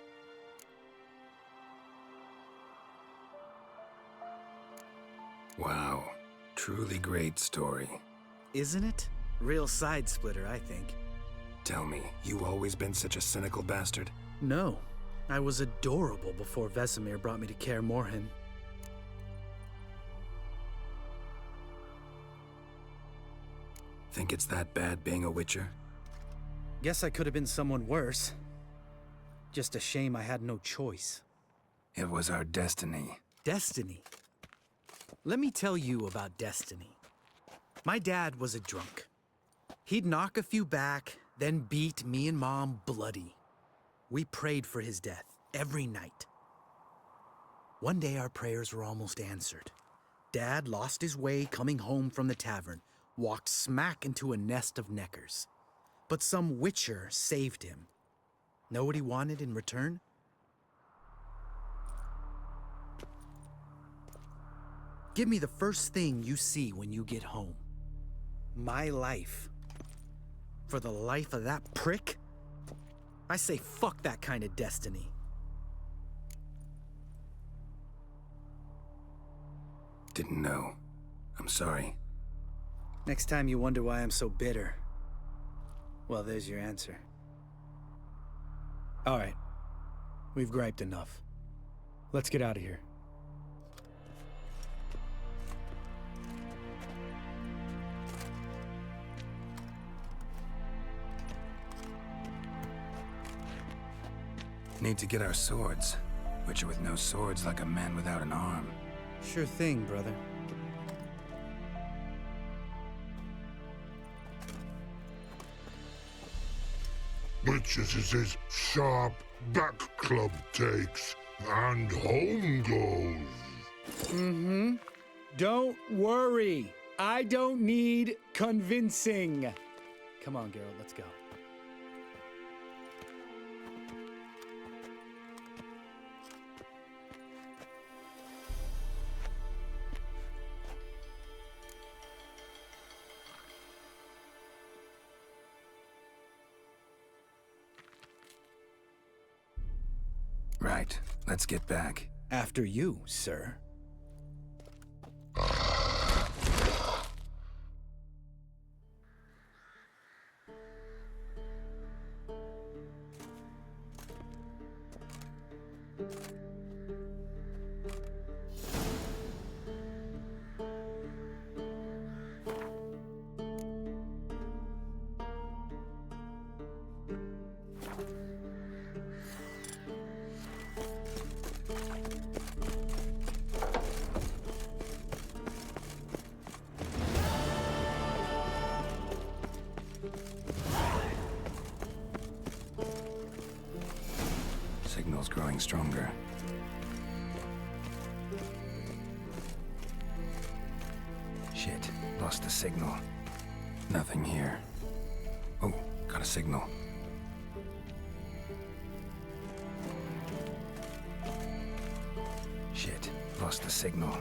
Wow, truly great story. Isn't it? Real side splitter, I think. Tell me, you always been such a cynical bastard? No. I was adorable before Vesemir brought me to Kaer Morhen. Think it's that bad being a Witcher? Guess I could have been someone worse. Just a shame I had no choice. It was our destiny. Destiny? Let me tell you about destiny. My dad was a drunk. He'd knock a few back, then beat me and Mom bloody. We prayed for his death every night. One day our prayers were almost answered. Dad lost his way coming home from the tavern, walked smack into a nest of neckers. But some Witcher saved him. Know what he wanted in return? Give me the first thing you see when you get home. My life. For the life of that prick? I say fuck that kind of destiny. Didn't know. I'm sorry. Next time you wonder why I'm so bitter, well, there's your answer. All right. We've griped enough. Let's get out of here. Need to get our swords. Witcher with no swords like a man without an arm. Sure thing, brother. Witches is his sharp back club takes, and home goes. Mm-hmm. Don't worry. I don't need convincing. Come on, Geralt, let's go. Right. Let's get back. After you, sir. Signal's growing stronger. Shit, lost the signal. Nothing here. Oh, got a signal. Shit, lost the signal.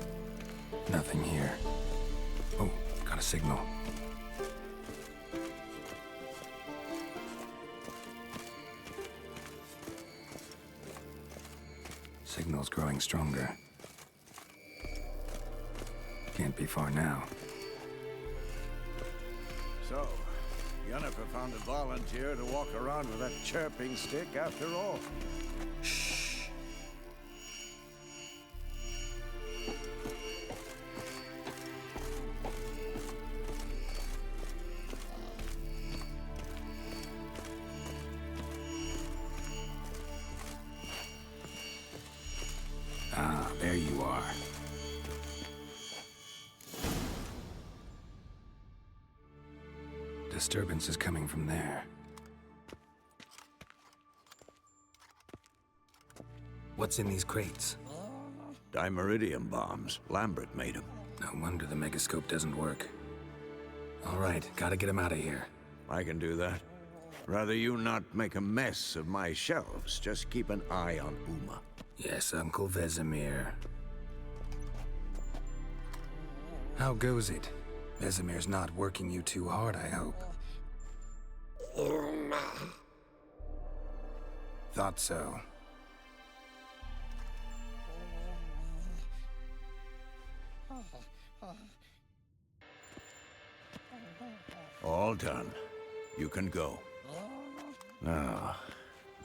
Nothing here. Oh, got a signal. Signal's growing stronger. Can't be far now. So, Yennefer found a volunteer to walk around with that chirping stick after all. Shh. Ah, there you are. Disturbance is coming from there. What's in these crates? Dimeridium bombs. Lambert made them. No wonder the megascope doesn't work. All right, gotta get him out of here. I can do that. Rather you not make a mess of my shelves. Just keep an eye on Uma. Yes, Uncle Vesemir. How goes it? Vesemir's not working you too hard, I hope. Thought so. All done. You can go. Now,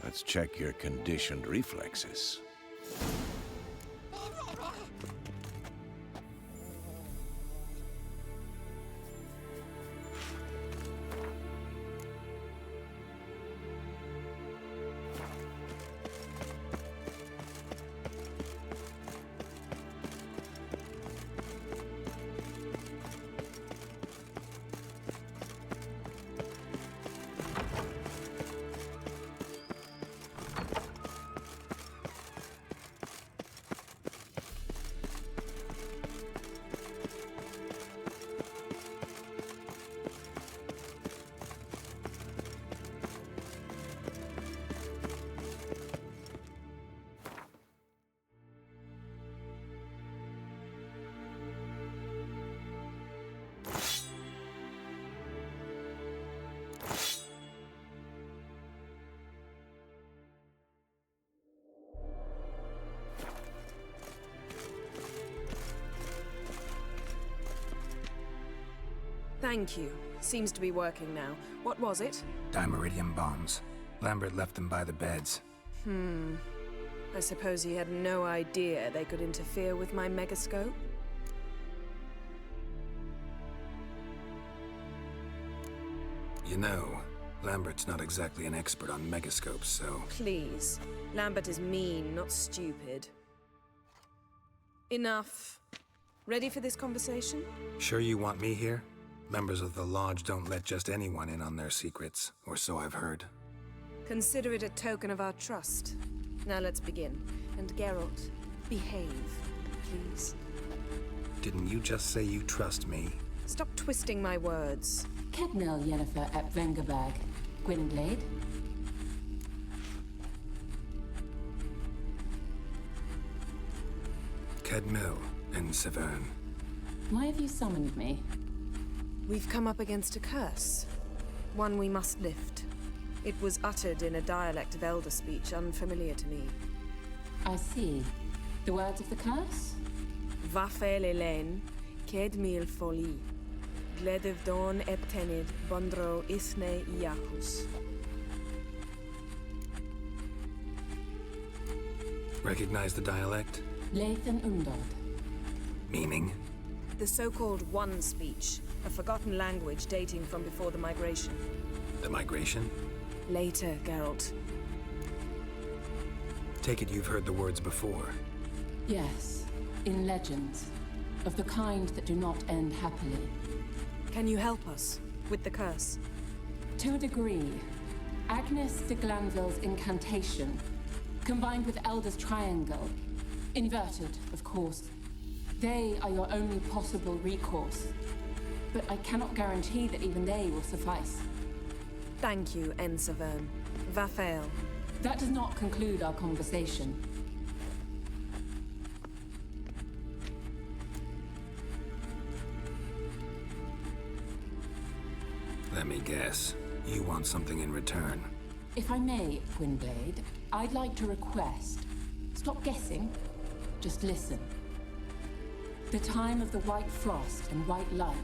let's check your conditioned reflexes. Thank you. Seems to be working now. What was it? Dimeridium bombs. Lambert left them by the beds. I suppose he had no idea they could interfere with my megascope? You know, Lambert's not exactly an expert on megascopes, so... Please. Lambert is mean, not stupid. Enough. Ready for this conversation? Sure you want me here? Members of the Lodge don't let just anyone in on their secrets, or so I've heard. Consider it a token of our trust. Now let's begin. And Geralt, behave, please. Didn't you just say you trust me? Stop twisting my words. Kednel Yennefer at Vengerberg. Gwynblade. Kedmil and Severn. Why have you summoned me? We've come up against a curse. One we must lift. It was uttered in a dialect of Elder speech unfamiliar to me. I see. The words of the curse? Vafel Elaine, Kedmil Foli. Gledev Dawn Eptenid, Bondro Isne Iacus. Recognize the dialect? Lathan Undod. Meaning? The so-called One speech, a forgotten language dating from before the migration. The migration? Later, Geralt. Take it you've heard the words before. Yes, in legends. Of the kind that do not end happily. Can you help us with the curse? To a degree. Agnes de Glanville's incantation, combined with Elder's triangle, inverted, of course. They are your only possible recourse. But I cannot guarantee that even they will suffice. Thank you, Severn. Vafel. That does not conclude our conversation. Let me guess. You want something in return. If I may, Gwynblade, I'd like to request, Stop guessing. Just listen. The time of the white frost and white light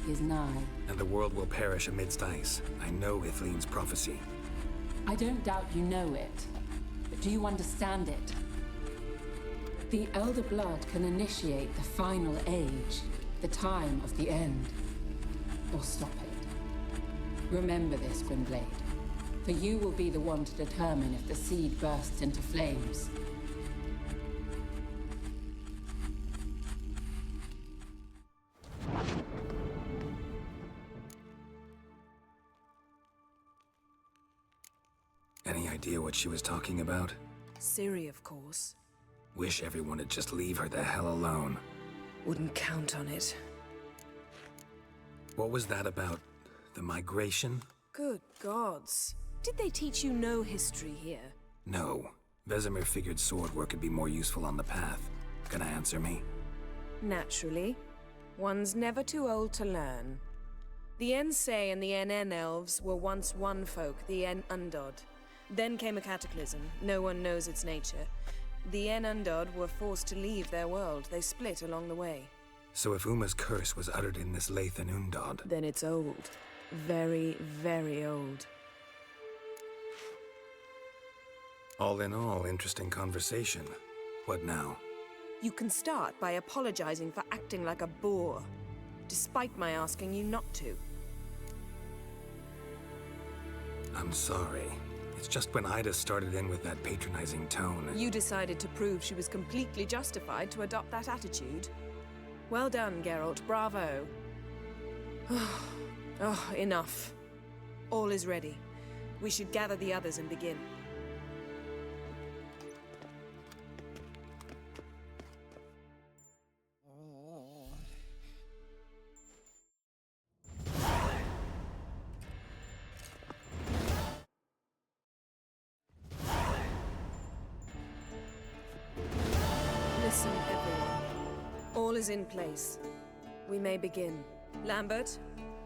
is nigh. And the world will perish amidst ice. I know Ithleen's prophecy. I don't doubt you know it, but do you understand it? The Elder Blood can initiate the final age, the time of the end, or stop it. Remember this, Gwynblade, for you will be the one to determine if the seed bursts into flames. Any idea what she was talking about? Ciri, of course. Wish everyone would just leave her the hell alone. Wouldn't count on it. What was that about? The migration? Good gods. Did they teach you no history here? No. Vesemir figured sword work could be more useful on the path. Gonna answer me? Naturally. One's never too old to learn. The Ensei and the NN elves were once one folk, the En Undod. Then came a cataclysm. No one knows its nature. The En Undod were forced to leave their world. They split along the way. So if Uma's curse was uttered in this Lathan Undod... Then it's old. Very, very old. All in all, interesting conversation. What now? You can start by apologizing for acting like a boor, despite my asking you not to. I'm sorry. It's just when Ida started in with that patronizing tone... You decided to prove she was completely justified to adopt that attitude. Well done, Geralt. Bravo. Oh, enough. All is ready. We should gather the others and begin. Listen, everyone. All is in place. We may begin. Lambert,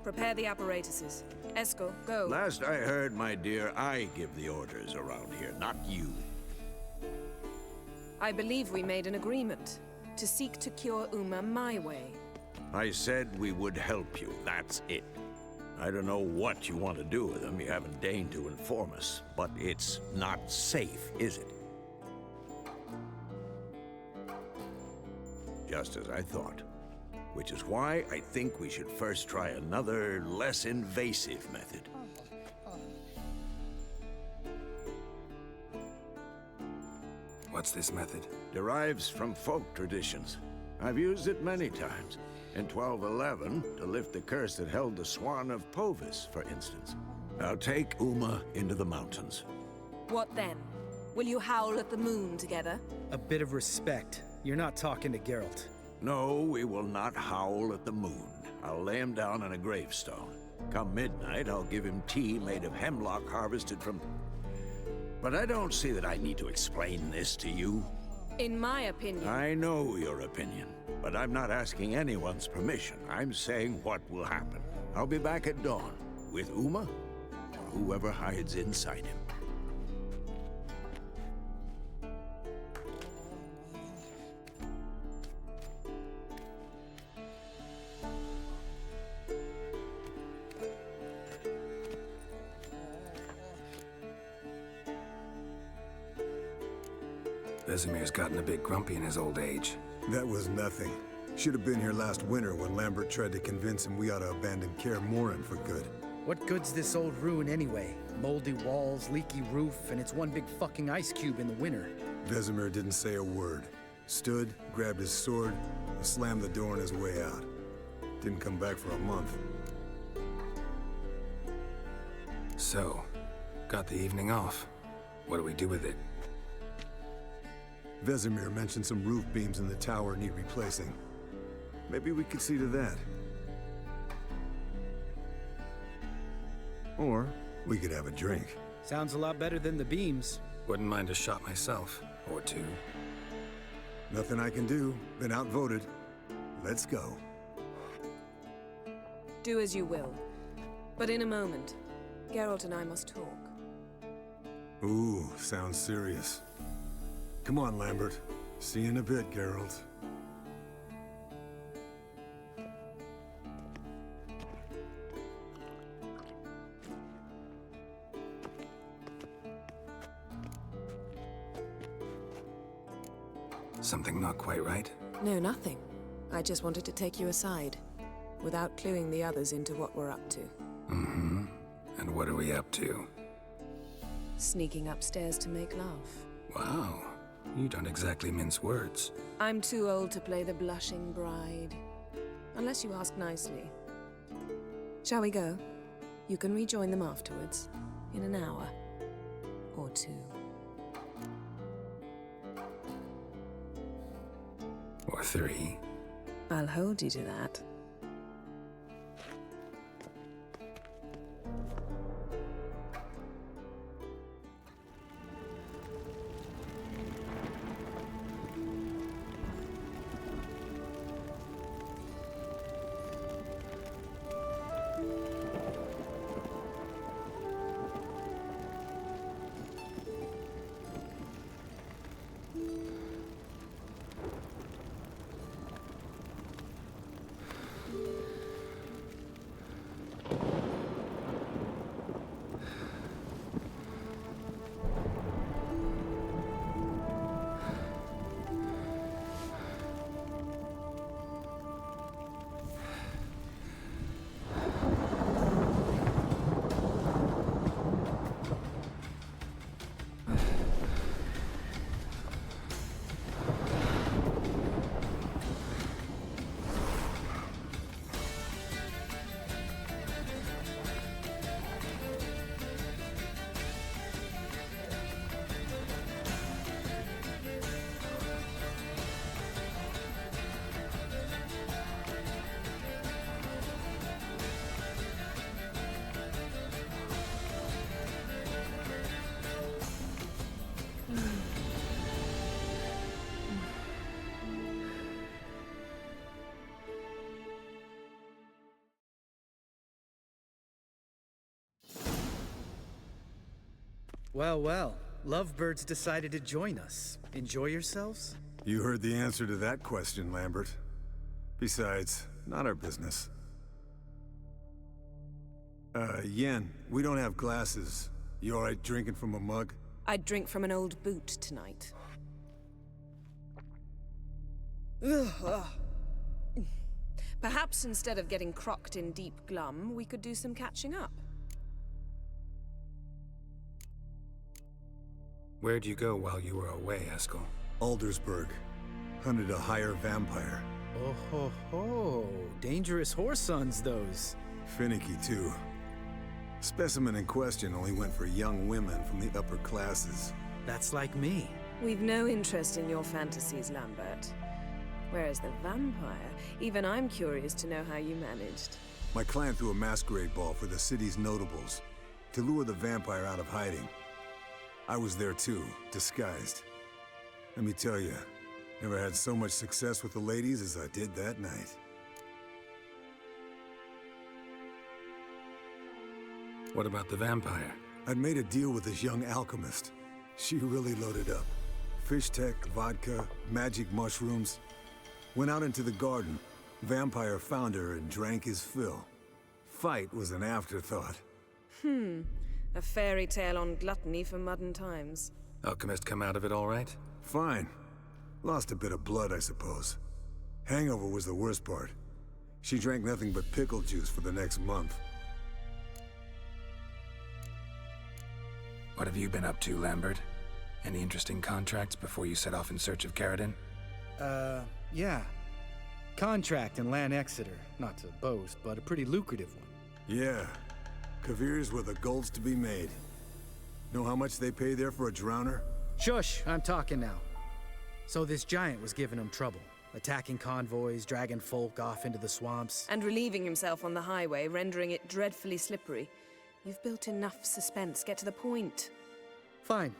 prepare the apparatuses. Eskel, go. Last I heard, my dear, I give the orders around here, not you. I believe we made an agreement to seek to cure Uma my way. I said we would help you, that's it. I don't know what you want to do with them, you haven't deigned to inform us, but it's not safe, is it? Just as I thought. Which is why I think we should first try another, less invasive method. What's this method? Derives from folk traditions. I've used it many times. In 1211, to lift the curse that held the Swan of Povis, for instance. I'll take Uma into the mountains. What then? Will you howl at the moon together? A bit of respect. You're not talking to Geralt. No, we will not howl at the moon. I'll lay him down on a gravestone. Come midnight, I'll give him tea made of hemlock harvested from... But I don't see that I need to explain this to you. In my opinion... I know your opinion, but I'm not asking anyone's permission. I'm saying what will happen. I'll be back at dawn, with Uma, or whoever hides inside him. Vesemir's gotten a bit grumpy in his old age. That was nothing. Should have been here last winter when Lambert tried to convince him we ought to abandon Kaer Morhen for good. What good's this old ruin anyway? Moldy walls, leaky roof, and it's one big fucking ice cube in the winter. Vesemir didn't say a word. Stood, grabbed his sword, and slammed the door on his way out. Didn't come back for a month. So, got the evening off. What do we do with it? Vesemir mentioned some roof beams in the tower need replacing. Maybe we could see to that. Or we could have a drink. Sounds a lot better than the beams. Wouldn't mind a shot myself, or two. Nothing I can do. Been outvoted. Let's go. Do as you will. But in a moment, Geralt and I must talk. Ooh, sounds serious. Come on, Lambert. See you in a bit, Geralt. Something not quite right? No, nothing. I just wanted to take you aside, without cluing the others into what we're up to. Mm-hmm. And what are we up to? Sneaking upstairs to make love. Wow. You don't exactly mince words. I'm too old to play the blushing bride. Unless you ask nicely. Shall we go? You can rejoin them afterwards. In an hour. Or two. Or three. I'll hold you to that. Well, well. Lovebirds decided to join us. Enjoy yourselves? You heard the answer to that question, Lambert. Besides, not our business. Yen, we don't have glasses. You alright drinking from a mug? I'd drink from an old boot tonight. Perhaps instead of getting crocked in deep glum, we could do some catching up. Where'd you go while you were away, Eskel? Aldersburg. Hunted a higher vampire. Oh ho ho. Dangerous whoresons, those. Finicky, too. Specimen in question only went for young women from the upper classes. That's like me. We've no interest in your fantasies, Lambert. Whereas the vampire, even I'm curious to know how you managed. My client threw a masquerade ball for the city's notables, to lure the vampire out of hiding. I was there too, disguised. Let me tell you, never had so much success with the ladies as I did that night. What about the vampire? I'd made a deal with this young alchemist. She really loaded up. Fish tech, vodka, magic mushrooms. Went out into the garden. Vampire found her and drank his fill. Fight was an afterthought. A fairy tale on gluttony for modern times. Alchemist come out of it all right? Fine. Lost a bit of blood, I suppose. Hangover was the worst part. She drank nothing but pickle juice for the next month. What have you been up to, Lambert? Any interesting contracts before you set off in search of Caridin? Yeah. Contract in Lan Exeter. Not to boast, but a pretty lucrative one. Yeah. Kavir's were the gold's to be made. Know how much they pay there for a drowner? Shush, I'm talking now. So this giant was giving him trouble. Attacking convoys, dragging folk off into the swamps. And relieving himself on the highway, rendering it dreadfully slippery. You've built enough suspense. Get to the point. Fine.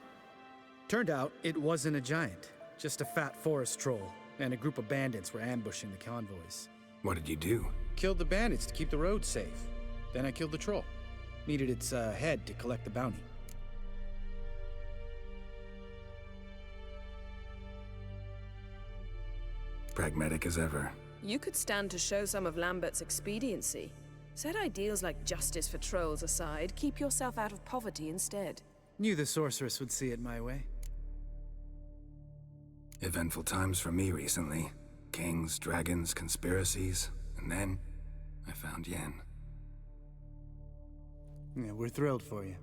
Turned out it wasn't a giant. Just a fat forest troll. And a group of bandits were ambushing the convoys. What did you do? Killed the bandits to keep the road safe. Then I killed the troll. Needed its head to collect the bounty. Pragmatic as ever. You could stand to show some of Lambert's expediency. Set ideals like justice for trolls aside, keep yourself out of poverty instead. Knew the sorceress would see it my way. Eventful times for me recently. Kings, dragons, conspiracies, and then I found Yen. Yeah, we're thrilled for you.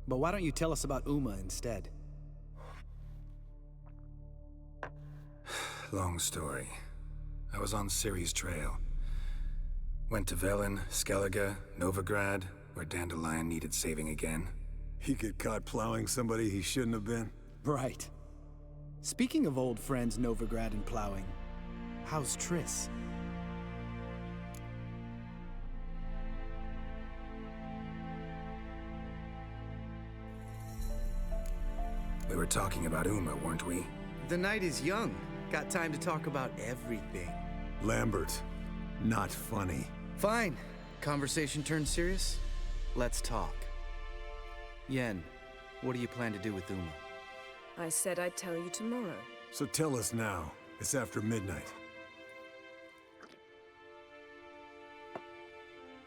But why don't you tell us about Uma instead? Long story. I was on Ciri's trail. Went to Velen, Skellige, Novigrad, where Dandelion needed saving again. He get caught plowing somebody he shouldn't have been? Right. Speaking of old friends Novigrad and plowing, how's Triss? We were talking about Uma, weren't we? The night is young. Got time to talk about everything. Lambert, not funny. Fine. Conversation turned serious? Let's talk. Yen, what do you plan to do with Uma? I said I'd tell you tomorrow. So tell us now. It's after midnight.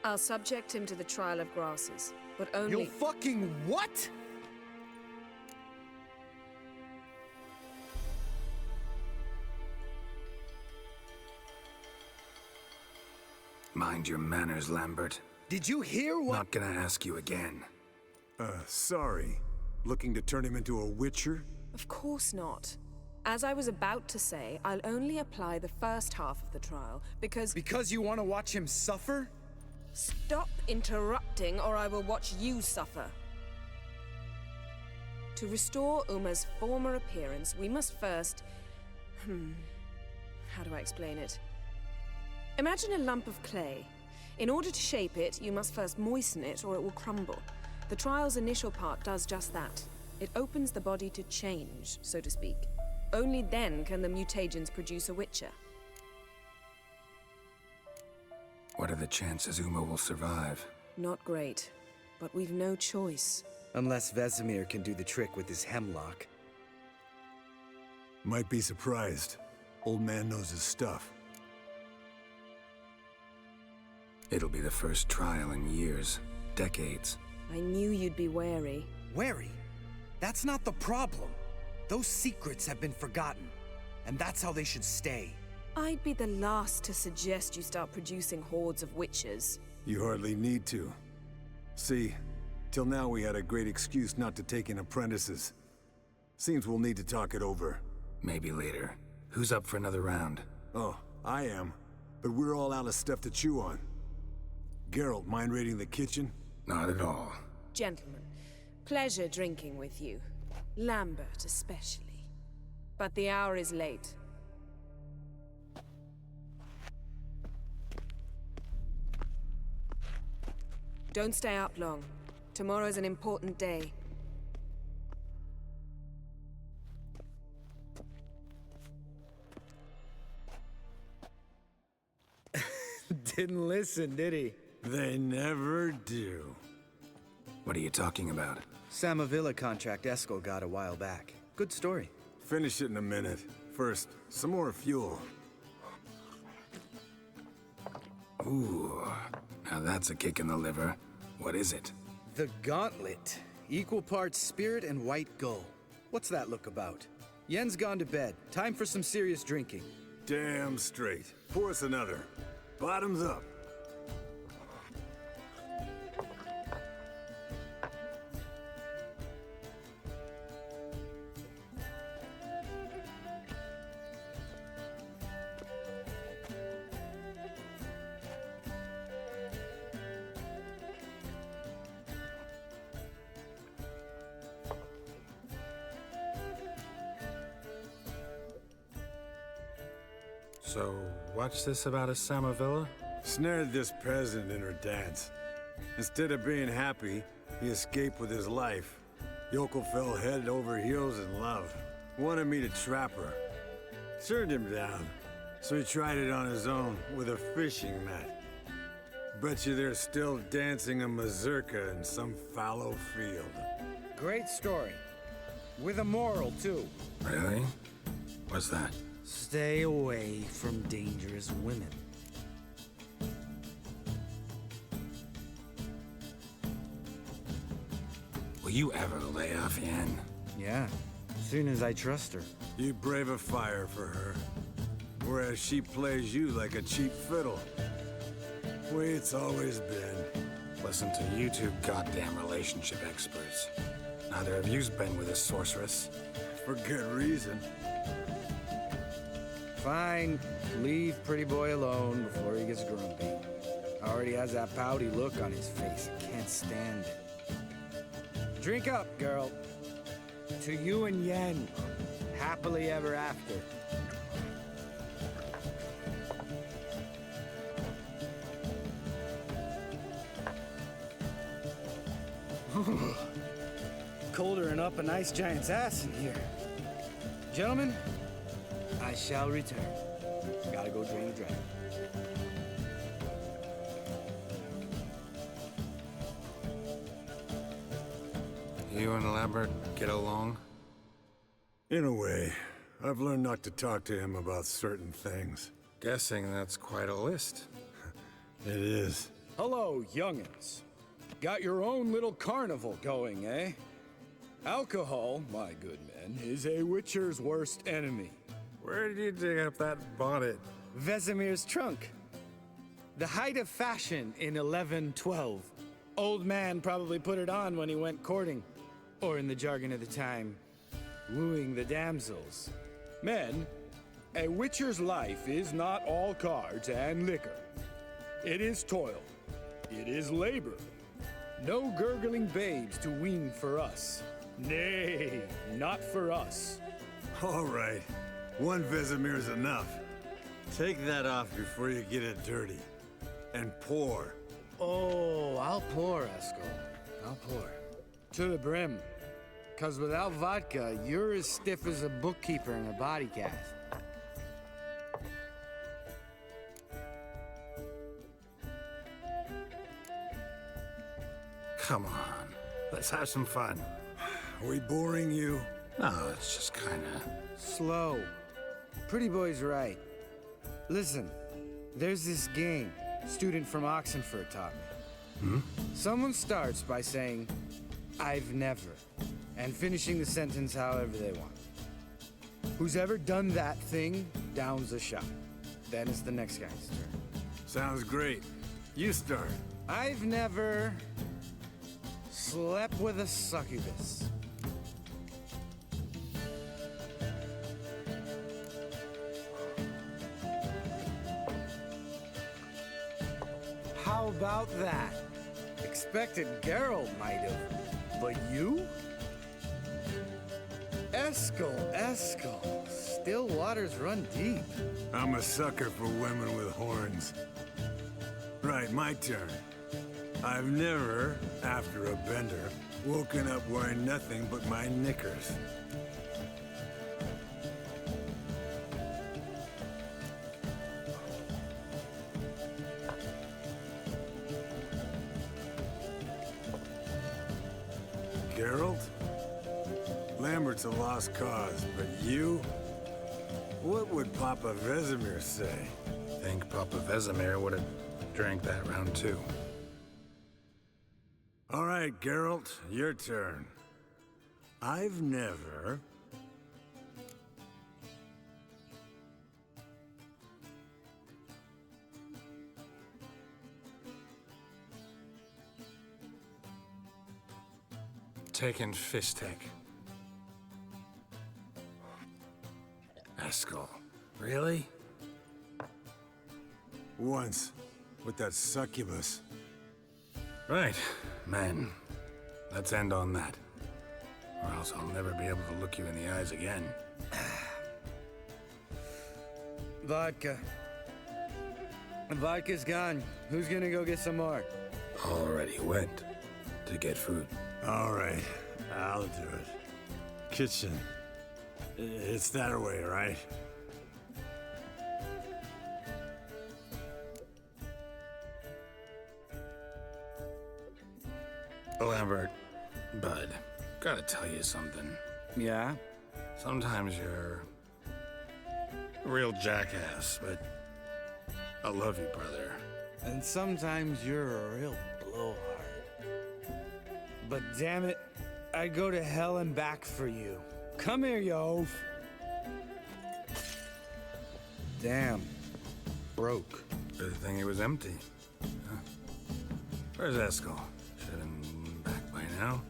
I'll subject him to the trial of grasses, but only— You'll fucking what? Mind your manners, Lambert. Did you hear what— Not gonna ask you again. Sorry. Looking to turn him into a witcher? Of course not. As I was about to say, I'll only apply the first half of the trial, because— Because you want to watch him suffer? Stop interrupting, or I will watch you suffer. To restore Uma's former appearance, we must first— how do I explain it? Imagine a lump of clay. In order to shape it, you must first moisten it, or it will crumble. The trial's initial part does just that. It opens the body to change, so to speak. Only then can the mutagens produce a witcher. What are the chances Uma will survive? Not great, but we've no choice. Unless Vesemir can do the trick with his hemlock. Might be surprised. Old man knows his stuff. It'll be the first trial in years, decades. I knew you'd be wary. Wary? That's not the problem. Those secrets have been forgotten, and that's how they should stay. I'd be the last to suggest you start producing hordes of witches. You hardly need to. See, till now we had a great excuse not to take in apprentices. Seems we'll need to talk it over. Maybe later. Who's up for another round? Oh, I am. But we're all out of stuff to chew on. Geralt, mind raiding the kitchen? Not at all. Gentlemen, pleasure drinking with you. Lambert especially. But the hour is late. Don't stay up long. Tomorrow's an important day. Didn't listen, did he? They never do. What are you talking about? Samavilla contract Eskel got a while back. Good story. Finish it in a minute. First, some more fuel. Ooh, now that's a kick in the liver. What is it? The Gauntlet. Equal parts spirit and white gull. What's that look about? Yen's gone to bed. Time for some serious drinking. Damn straight. Pour us another. Bottoms up. So, what's this about a Samavilla? Snared this peasant in her dance. Instead of being happy, he escaped with his life. Yokel fell head over heels in love. Wanted me to trap her. Turned him down. So he tried it on his own with a fishing net. Bet you they're still dancing a mazurka in some fallow field. Great story. With a moral, too. Really? What's that? Stay away from dangerous women. Will you ever lay off Yen? Yeah, soon as I trust her. You brave a fire for her, whereas she plays you like a cheap fiddle. Way it's always been. Listen to you two goddamn relationship experts. Neither of you's been with a sorceress. For good reason. Fine, leave Pretty Boy alone before he gets grumpy. Already has that pouty look on his face. I can't stand it. Drink up, girl. To you and Yen. Happily ever after. Colder and up a nice giant's ass in here. Gentlemen, I shall return. Gotta go drain the dragon. You and Lambert get along? In a way. I've learned not to talk to him about certain things. Guessing that's quite a list. It is. Hello, young'uns. Got your own little carnival going, eh? Alcohol, my good men, is a witcher's worst enemy. Where did you dig up that bonnet? Vesemir's trunk. The height of fashion in 1112. Old man probably put it on when he went courting. Or in the jargon of the time, wooing the damsels. Men, a witcher's life is not all cards and liquor. It is toil. It is labor. No gurgling babes to wean for us. Nay, not for us. All right. One Vesemir's enough. Take that off before you get it dirty. And pour. Oh, I'll pour, Eskel. I'll pour. To the brim. 'Cause without vodka, you're as stiff as a bookkeeper in a body cast. Come on, let's have some fun. Are we boring you? No, it's just kinda... Slow. Pretty Boy's right. Listen, there's this game student from Oxenford taught me. Someone starts by saying, I've never, and finishing the sentence however they want. Who's ever done that thing downs a shot. Then it's the next guy's turn. Sounds great. You start. I've never slept with a succubus. How about that? Expected Geralt might have, but you? Eskel. Still waters run deep. I'm a sucker for women with horns. Right, my turn. I've never, after a bender, woken up wearing nothing but my knickers. Geralt? Lambert's a lost cause, but you? What would Papa Vesemir say? Think Papa Vesemir would have drank that round too. All right, Geralt, your turn. I've never... Taken Fistek. Eskel. Really? Once, with that succubus. Right, men. Let's end on that. Or else I'll never be able to look you in the eyes again. Vodka. Vodka's gone. Who's gonna go get some more? Already went to get food. All right, I'll do it. Kitchen. It's that way, right? Lambert, Bud, gotta tell you something. Yeah? Sometimes you're Real jackass, but I love you, brother. And sometimes you're a real blowhard. But damn it, I'd go to hell and back for you. Come here, you oaf. Damn. Broke. Good thing it was empty. Huh? Where's Eskel? Should have been back by now.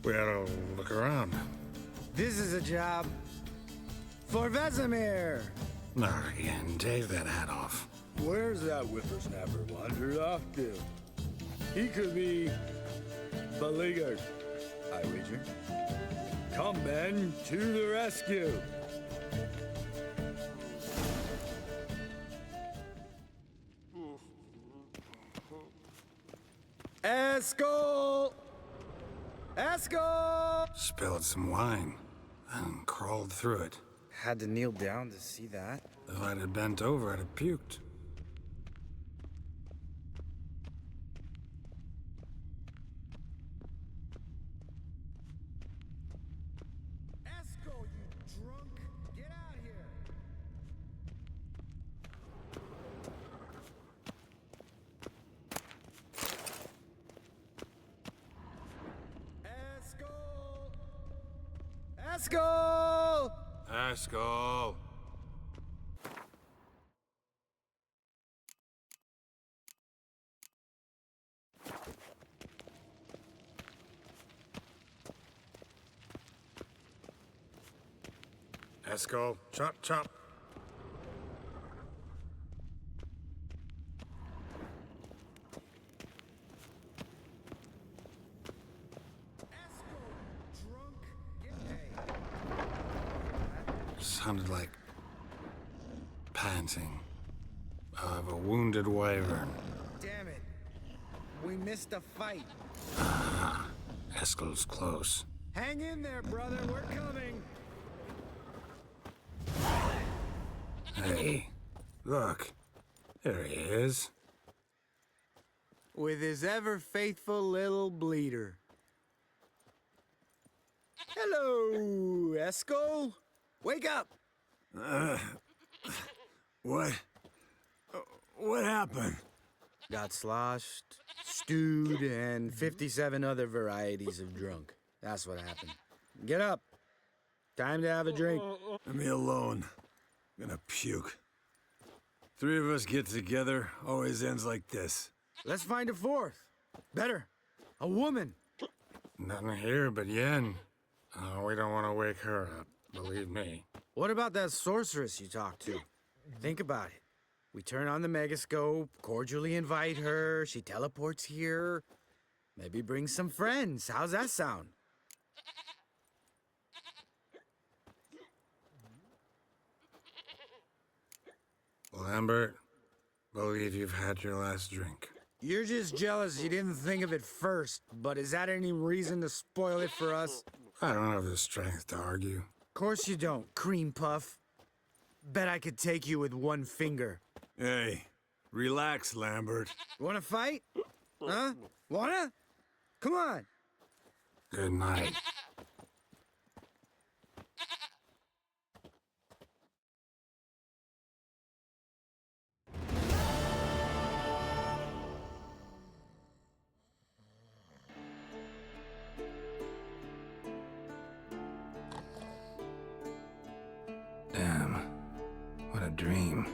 We ought to look around. This is a job for Vesemir. Not again. Take that hat off. Where's that whippersnapper wandered off to? He could be beleaguered, I wager. Come, men, to the rescue! Eskel! Eskel! Spilled some wine and crawled through it. Had to kneel down to see that. If I'd have bent over, I'd have puked. Eskel, you drunk! Get out here! Eskel! Eskel! Eskel! Eskel, chop, chop. Sounded like panting of a wounded wyvern. Damn it. We missed a fight. Ah, Eskel's close. Hang in there, brother. We're coming. Hey, look. There he is. With his ever-faithful little bleeder. Hello, Eskel. Wake up! What? What happened? Got sloshed, stewed, and 57 other varieties of drunk. That's what happened. Get up. Time to have a drink. Leave me alone. I'm gonna puke. Three of us get together, always ends like this. Let's find a fourth. Better. A woman. Nothing here but Yen. Oh, we don't want to wake her up, believe me. What about that sorceress you talked to? Think about it. We turn on the megascope, cordially invite her, she teleports here. Maybe bring some friends. How's that sound? Lambert, believe you've had your last drink. You're just jealous you didn't think of it first, but is that any reason to spoil it for us? I don't have the strength to argue. Of course you don't, cream puff. Bet I could take you with one finger. Hey, relax, Lambert. Wanna fight? Huh? Wanna? Come on. Good night. Damn, what a dream.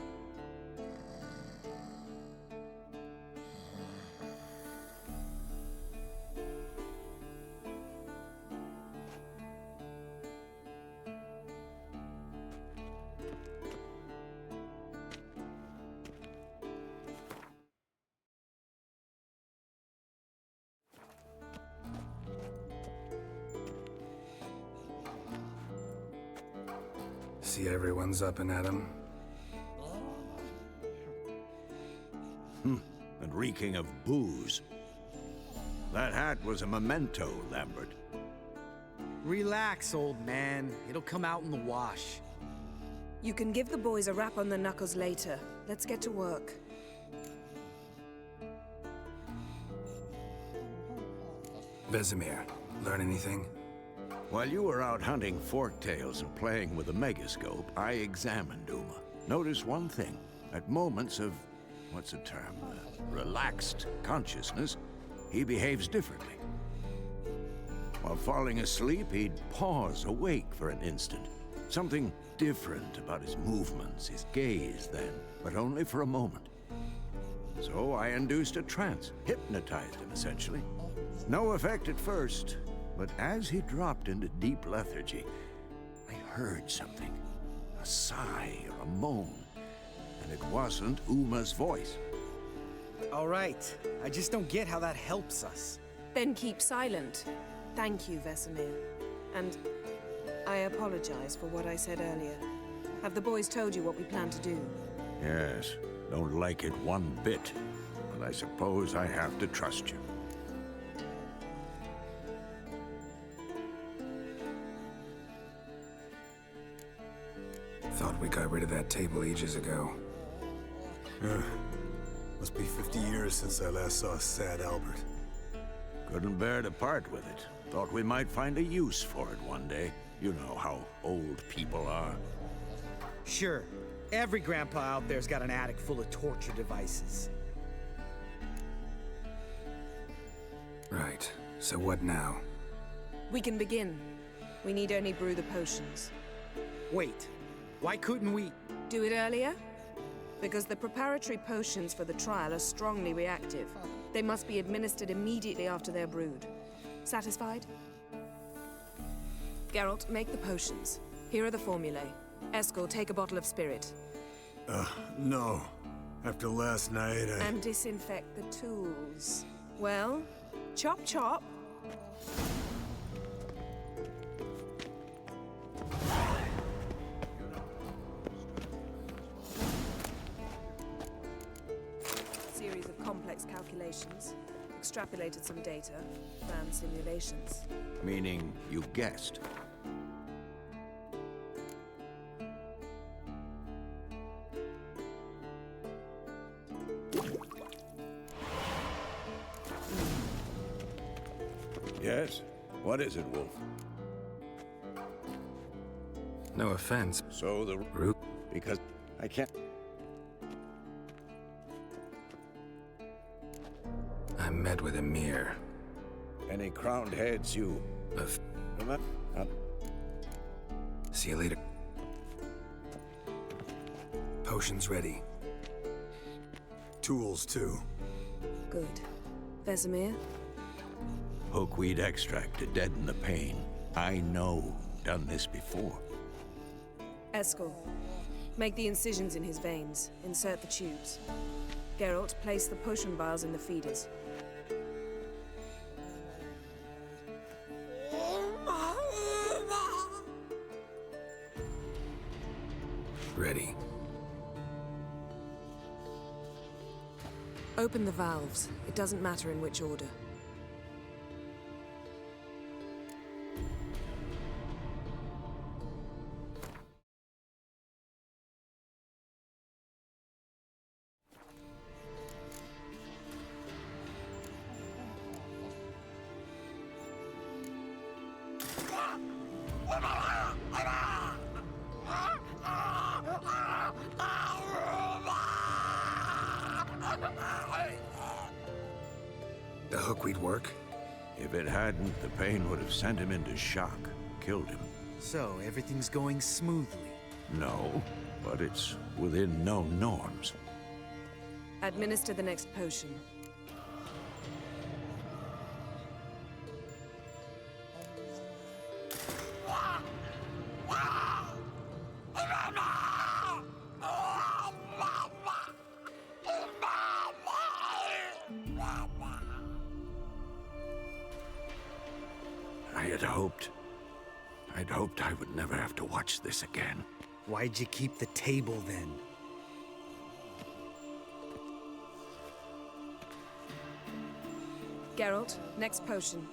See everyone's up and at 'em. And reeking of booze. That hat was a memento, Lambert. Relax, old man. It'll come out in the wash. You can give the boys a rap on the knuckles later. Let's get to work. Vesemir, learn anything? While you were out hunting forktails and playing with the megascope, I examined Uma. Notice one thing. At moments of, what's the term, relaxed consciousness, he behaves differently. While falling asleep, he'd pause awake for an instant. Something different about his movements, his gaze then, but only for a moment. So I induced a trance, hypnotized him essentially. No effect at first, but as he dropped into deep lethargy, I heard something. A sigh or a moan, and it wasn't Uma's voice. All right. I just don't get how that helps us. Then keep silent. Thank you, Vesemir. And I apologize for what I said earlier. Have the boys told you what we plan to do? Yes, don't like it one bit, but I suppose I have to trust you. Thought we got rid of that table ages ago. Must be 50 years since I last saw sad Albert. Couldn't bear to part with it. Thought we might find a use for it one day. You know how old people are. Sure. Every grandpa out there's got an attic full of torture devices. Right. So what now? We can begin. We need only brew the potions. Wait. Why couldn't we... Do it earlier? Because the preparatory potions for the trial are strongly reactive. They must be administered immediately after they're brewed. Satisfied? Geralt, make the potions. Here are the formulae. Eskel, take a bottle of spirit. No. After last night, And disinfect the tools. Well, chop chop. Series of complex calculations. Extrapolated some data. Ran simulations. Meaning you guessed. Yes? What is it, Wolf? No offense. So the Root. because I can't... I met with Emir. Any crowned heads you... See you later. Potions ready. tools too. Good. Vesemir? Hookweed extract to deaden the pain. I know. Done this before. Eskel, make the incisions in his veins. Insert the tubes. Geralt, place the potion vials in the feeders. Ready. Open the valves. It doesn't matter in which order. The hookweed work? If it hadn't, the pain would have sent him into shock, killed him. So, everything's going smoothly. No, but it's within known norms. Administer the next potion. I'd hoped I would never have to watch this again. Why'd you keep the table then? Geralt, next potion.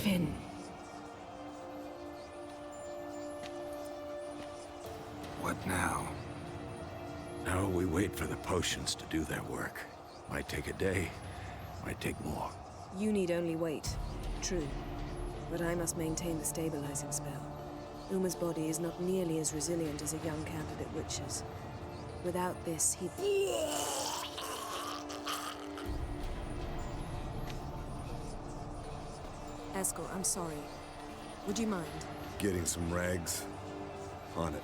Finn. What now? Now we wait for the potions to do their work. Might take a day, might take more. You need only wait. True. But I must maintain the stabilizing spell. Uma's body is not nearly as resilient as a young candidate witch's. Without this, he'd... Eskel, I'm sorry. Would you mind? Getting some rags. On it.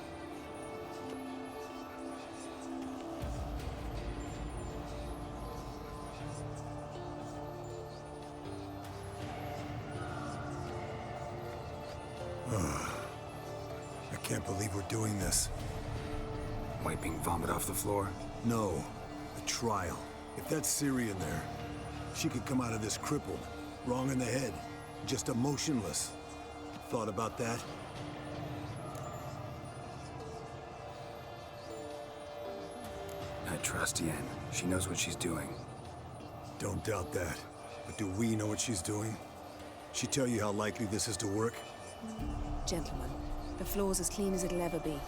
I can't believe we're doing this. Wiping vomit off the floor? No, a trial. If that's Ciri in there, she could come out of this crippled, wrong in the head, just emotionless. Thought about that? I trust Yen. She knows what she's doing. Don't doubt that. But do we know what she's doing? She tell you how likely this is to work? Gentlemen, the floor's as clean as it'll ever be.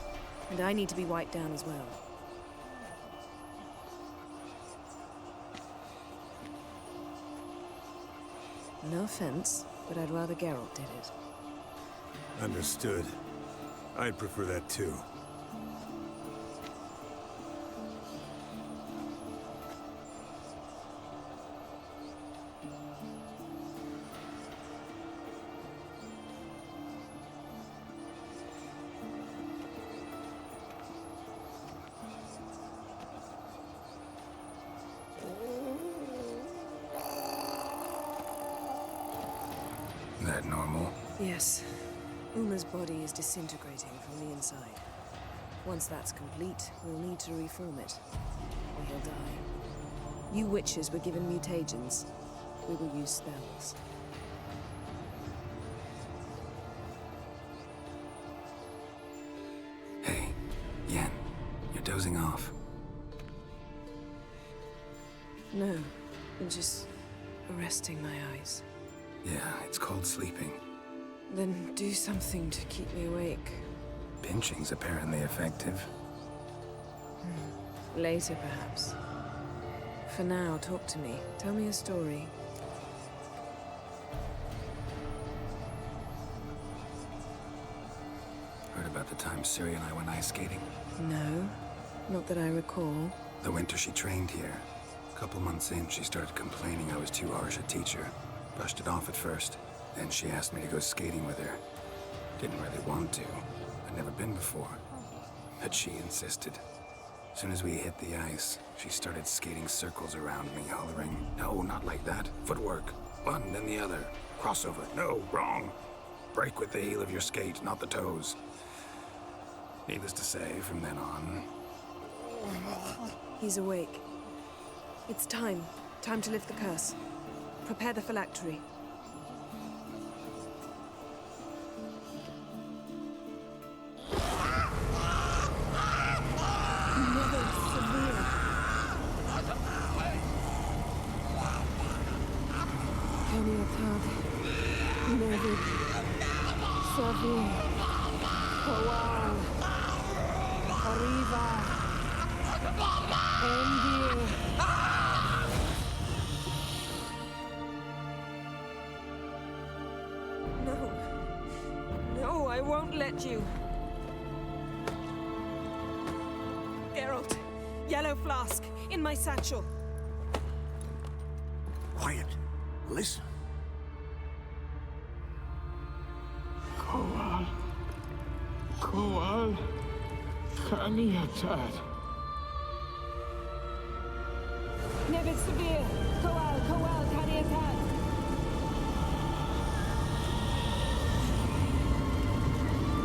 And I need to be wiped down as well. No offense, but I'd rather Geralt did it. Understood. I'd prefer that too. That normal? Yes. Uma's body is disintegrating from the inside. Once that's complete, we'll need to reform it, or he'll die. You witches were given mutagens. We will use spells. Hey, Yen, you're dozing off. No, I'm just resting my eyes. Yeah, it's called sleeping. Then do something to keep me awake. Pinching's apparently effective. Later, perhaps. For now, talk to me. Tell me a story. Heard about the time Ciri and I went ice skating? No, not that I recall. The winter she trained here. A couple months in, she started complaining I was too harsh a teacher. Brushed it off at first. Then she asked me to go skating with her. Didn't really want to. I'd never been before. But she insisted. As soon as we hit the ice, she started skating circles around me, hollering, "No, not like that. Footwork. One, then the other. Crossover. No, wrong. Break with the heel of your skate, not the toes." Needless to say, from then on... He's awake. It's time. Time to lift the curse. Prepare the phylactery. Nevid, Savir, Kowal, Arriva, Endir. No. No, I won't let you. Geralt, yellow flask, in my satchel. Quiet. Listen. Kowal Kaniatad. Nevid Severe, Kowal Kaniatad.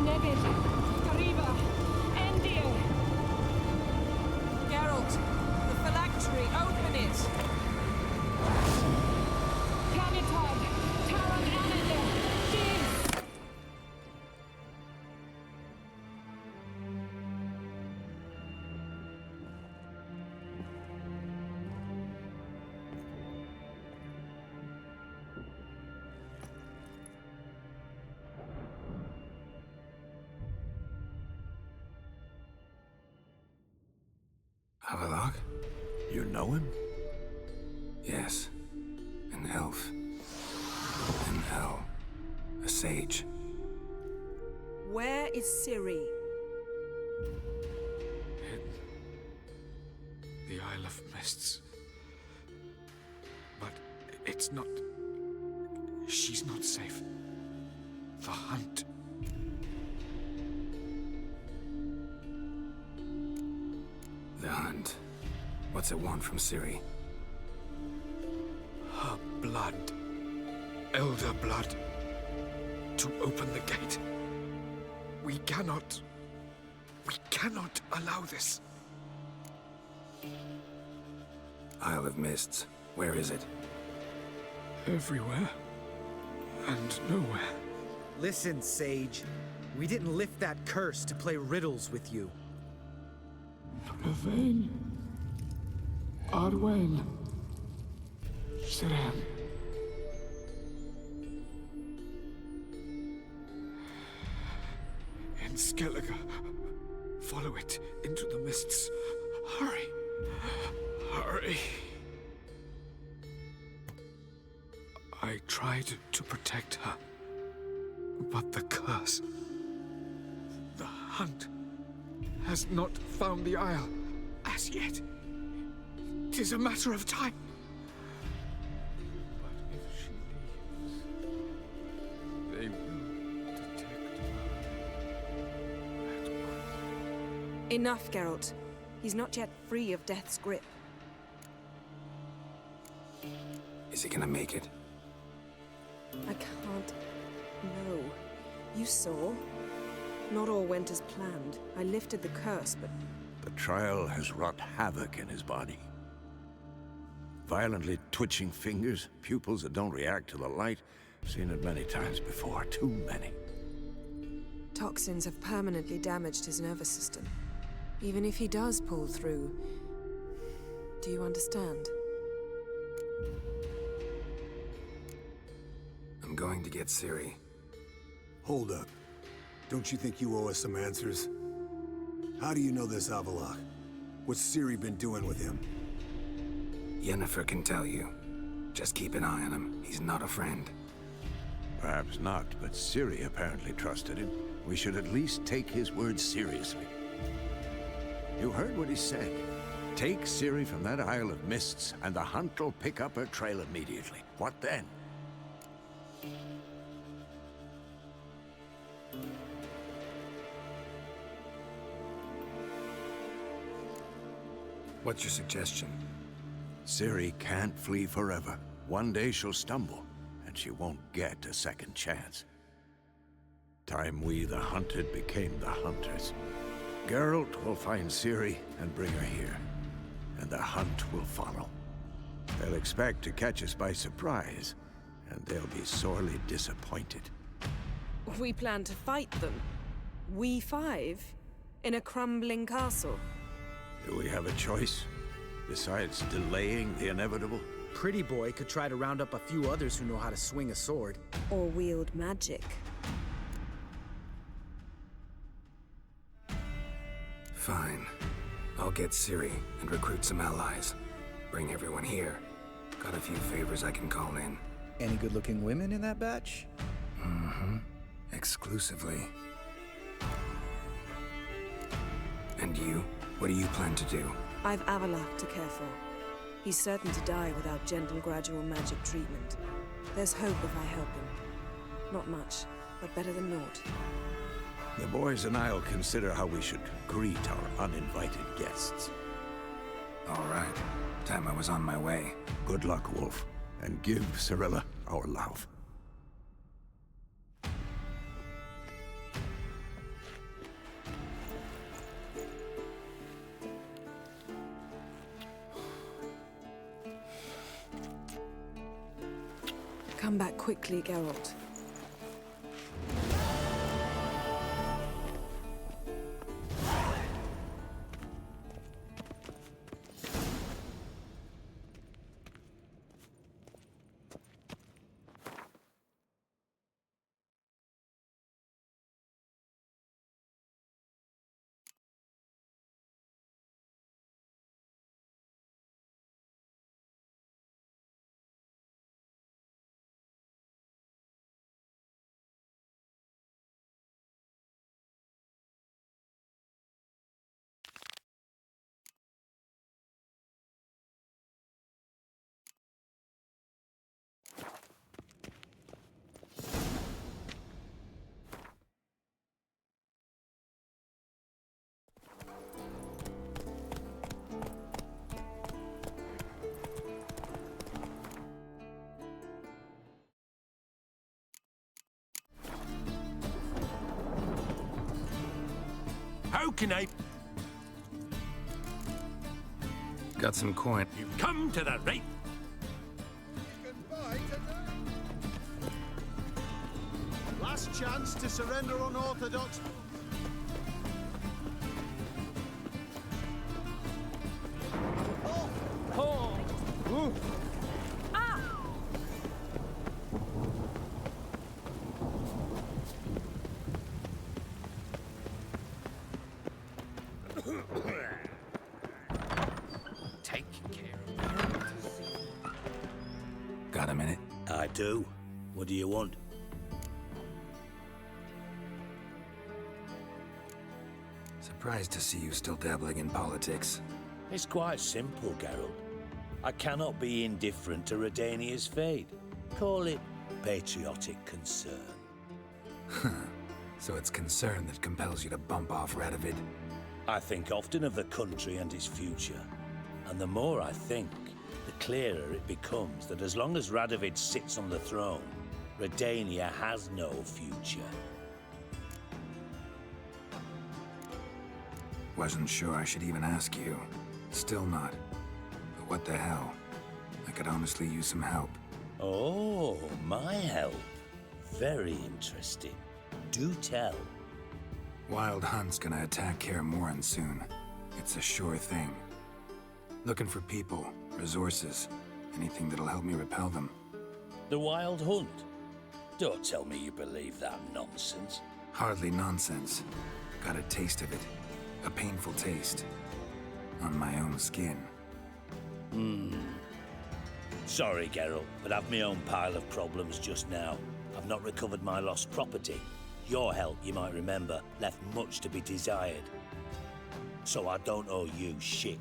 Nevid, Kariba, Endir. Geralt, the phylactery, open it! Kanitad, Taran Anandir, Diz. know him? Yes. An elf. An hell. A sage. Where is Ciri? In the Isle of Mists. But it's not... She's not safe. The hunt. The hunt. What's it want from Ciri? Her blood. Elder blood. To open the gate. We cannot allow this. Isle of Mists. Where is it? Everywhere. And nowhere. Listen, Sage. We didn't lift that curse to play riddles with you. Yvain. Arwen. Siren. In Skellige. Follow it into the mists. Hurry. Hurry. I tried to protect her. But the curse... The hunt... has not found the Isle as yet. 'Tis a matter of time. But if she leaves, they will detect her at once. Enough, Geralt. He's not yet free of death's grip. Is he gonna make it? I can't... No. You saw? Not all went as planned. I lifted the curse, but... The trial has wrought havoc in his body. Violently twitching fingers, pupils that don't react to the light. Seen it many times before, too many. Toxins have permanently damaged his nervous system. Even if he does pull through... Do you understand? I'm going to get Ciri. Hold up. Don't you think you owe us some answers? How do you know this Avallac'h? What's Ciri been doing with him? Yennefer can tell you. Just keep an eye on him. He's not a friend. Perhaps not, but Ciri apparently trusted him. We should at least take his words seriously. You heard what he said. Take Ciri from that Isle of Mists, and the hunt will pick up her trail immediately. What then? What's your suggestion? Ciri can't flee forever. One day she'll stumble, and she won't get a second chance. Time we, the hunted, became the hunters. Geralt will find Ciri and bring her here, and the hunt will follow. They'll expect to catch us by surprise, and they'll be sorely disappointed. We plan to fight them. We five? In a crumbling castle? Do we have a choice? Besides delaying the inevitable? Pretty Boy could try to round up a few others who know how to swing a sword. Or wield magic. Fine. I'll get Ciri and recruit some allies. Bring everyone here. Got a few favors I can call in. Any good-looking women in that batch? Mm-hmm. Exclusively. And you? What do you plan to do? I've Avallac'h to care for. He's certain to die without gentle, gradual magic treatment. There's hope if I help him. Not much, but better than naught. The boys and I'll consider how we should greet our uninvited guests. All right. Time I was on my way. Good luck, Wolf. And give Cirilla our love. Come back quickly, Geralt. How can I... Got some coin. You've come to the right... Last chance to surrender unorthodox. Taking care of... Got a minute? I do. What do you want? Surprised to see you still dabbling in politics. It's quite simple, Geralt. I cannot be indifferent to Redania's fate. Call it patriotic concern. So it's concern that compels you to bump off Radovid? I think often of the country and its future. And the more I think, the clearer it becomes that as long as Radovid sits on the throne, Redania has no future. Wasn't sure I should even ask you. Still not. But what the hell? I could honestly use some help. Oh, my help. Very interesting. Do tell. Wild Hunt's gonna attack Kaer Morhen soon. It's a sure thing. Looking for people, resources, anything that'll help me repel them. The Wild Hunt? Don't tell me you believe that nonsense. Hardly nonsense. Got a taste of it. A painful taste. On my own skin. Sorry, Geralt, but I've my own pile of problems just now. I've not recovered my lost property. Your help, you might remember, left much to be desired. So I don't owe you shit.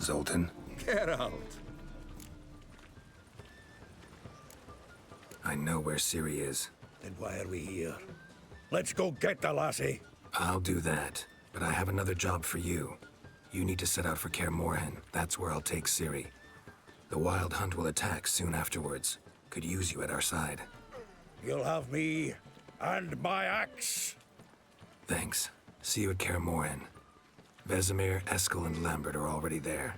Zoltan? Geralt! I know where Ciri is. Then why are we here? Let's go get the lassie! I'll do that, but I have another job for you. You need to set out for Kaer Morhen. That's where I'll take Ciri. The Wild Hunt will attack soon afterwards. Could use you at our side. You'll have me and my axe! Thanks. See you at Kaer Morhen. Vesemir, Eskel, and Lambert are already there.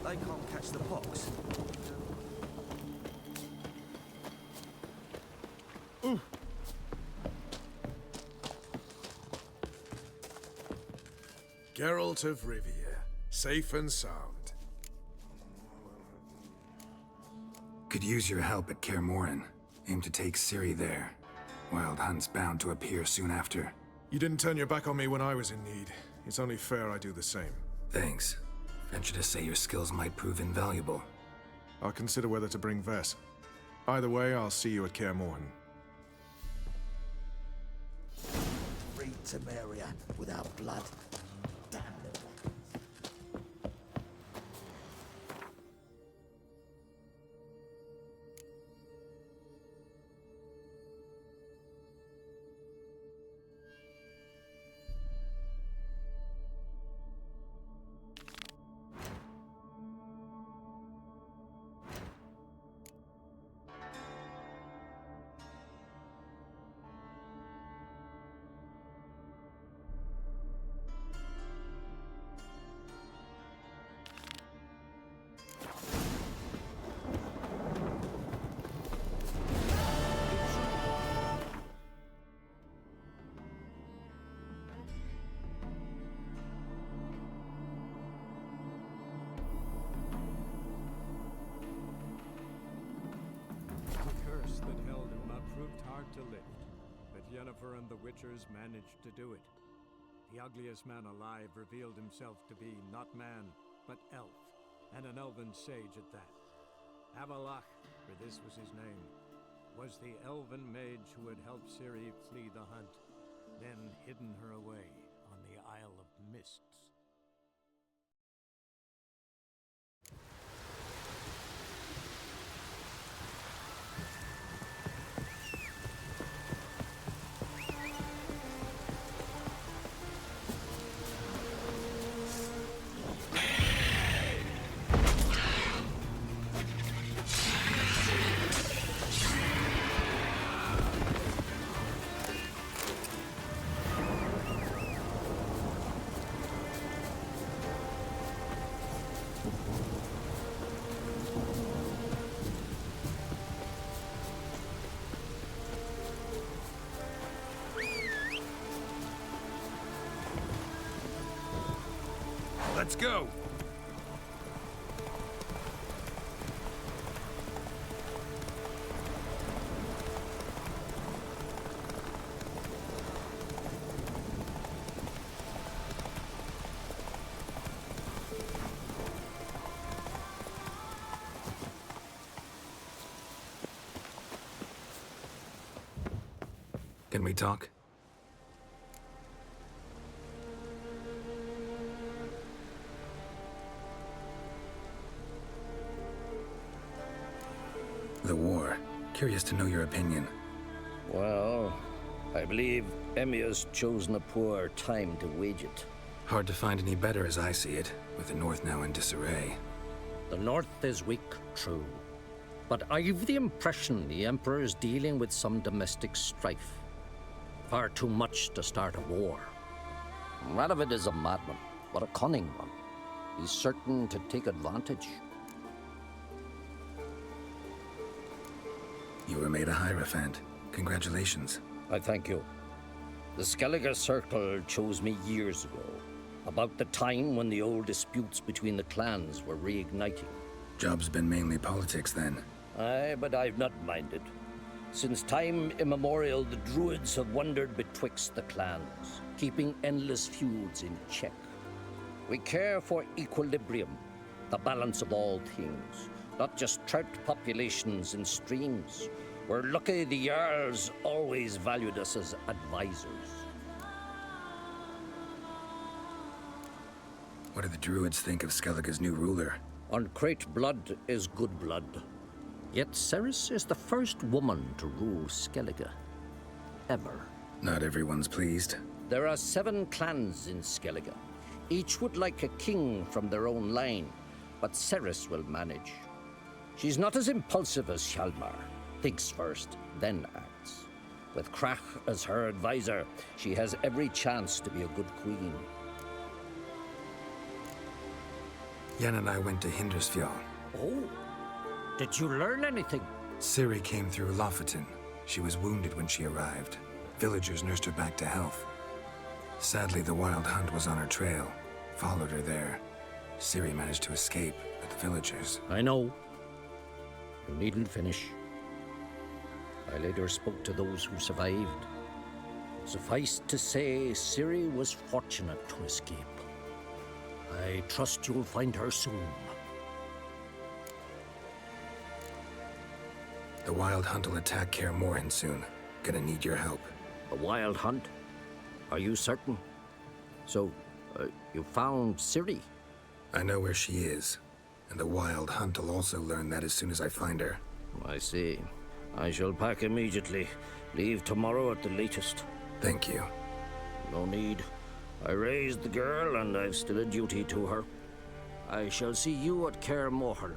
They can't catch the pox. Geralt of Rivia, safe and sound. Could use your help at Kaer Morhen. Aim to take Ciri there. Wild Hunt's bound to appear soon after. You didn't turn your back on me when I was in need. It's only fair I do the same. Thanks. Venture to say your skills might prove invaluable. I'll consider whether to bring Vess. Either way, I'll see you at Kaer Morhen. Free Temeria without blood. Damn it. curse that held Uma proved hard to lift, but Yennefer and the Witchers managed to do it. The ugliest man alive revealed himself to be not man, but elf, and an elven sage at that. Avalach, for this was his name, was the elven mage who had helped Ciri flee the hunt, then hidden her away on the Isle of Mists. Let's go! Can we talk? The war. Curious to know your opinion. Well, I believe Emia's chosen a poor time to wage it. Hard to find any better as I see it, with the North now in disarray. The North is weak, true. But I've the impression the Emperor is dealing with some domestic strife. Far too much to start a war. Radovid is a madman, but a cunning one. He's certain to take advantage. You were made a Hierophant. Congratulations. I thank you. The Skellige Circle chose me years ago, about the time when the old disputes between the clans were reigniting. Job's been mainly politics then. Aye, but I've not minded. Since time immemorial, the Druids have wandered betwixt the clans, keeping endless feuds in check. We care for equilibrium, the balance of all things, not just trout populations and streams. We're lucky the Jarls always valued us as advisors. What do the Druids think of Skellige's new ruler? Uncrate blood is good blood. Yet Cerys is the first woman to rule Skellige. Ever. Not everyone's pleased. There are 7 clans in Skellige. Each would like a king from their own line, but Cerys will manage. She's not as impulsive as Hjalmar. Thinks first, then acts. With Krach as her advisor, she has every chance to be a good queen. Yen and I went to Hindersfjall. Oh, did you learn anything? Ciri came through Lofoten. She was wounded when she arrived. Villagers nursed her back to health. Sadly, the Wild Hunt was on her trail. Followed her there. Ciri managed to escape, but the villagers... I know. You needn't finish. I later spoke to those who survived. Suffice to say, Ciri was fortunate to escape. I trust you'll find her soon. The Wild Hunt will attack Kaer Morhen soon. Gonna need your help. The Wild Hunt? Are you certain? So, you found Ciri? I know where she is. And the Wild Hunt will also learn that as soon as I find her. I see. I shall pack immediately. Leave tomorrow at the latest. Thank you. No need. I raised the girl, and I've still a duty to her. I shall see you at Kaer Morhen.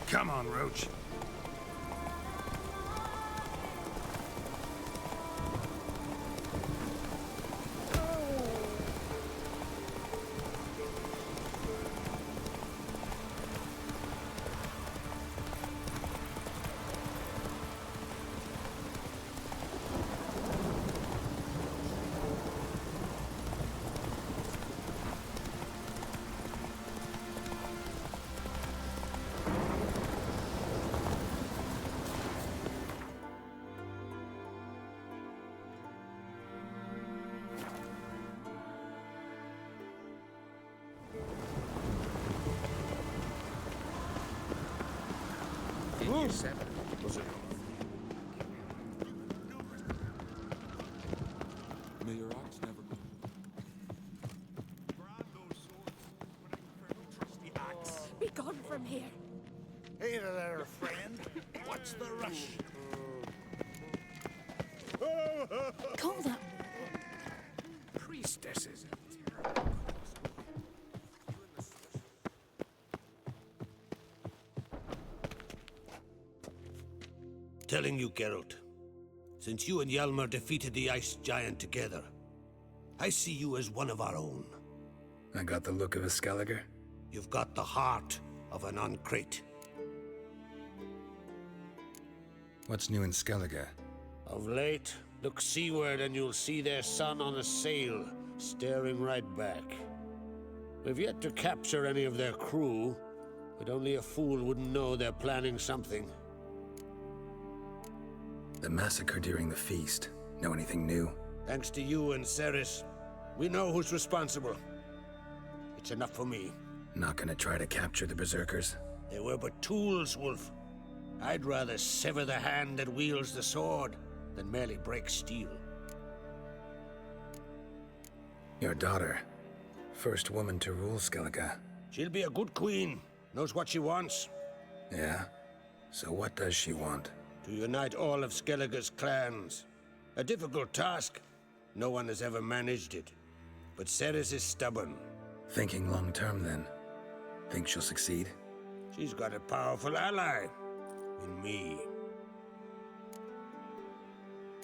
Come on, Roach. May your ox never go. Be gone from here. Hey there, friend. What's the rush? Call that. Priestesses. Telling you, Geralt. Since you and Hjalmar defeated the Ice Giant together, I see you as one of our own. I got the look of a Skelliger. You've got the heart of an Uncrate. What's new in Skellige? Of late, look seaward and you'll see their sun on a sail, staring right back. We've yet to capture any of their crew, but only a fool wouldn't know they're planning something. The massacre during the feast. Know anything new? Thanks to you and Ceres, we know who's responsible. It's enough for me. Not gonna try to capture the Berserkers? They were but tools, Wolf. I'd rather sever the hand that wields the sword than merely break steel. Your daughter. First woman to rule Skellige. She'll be a good queen. Knows what she wants. Yeah? So what does she want? To unite all of Skellige's clans. A difficult task. No one has ever managed it. But Ceres is stubborn. Thinking long term, then. Think she'll succeed? She's got a powerful ally. In me.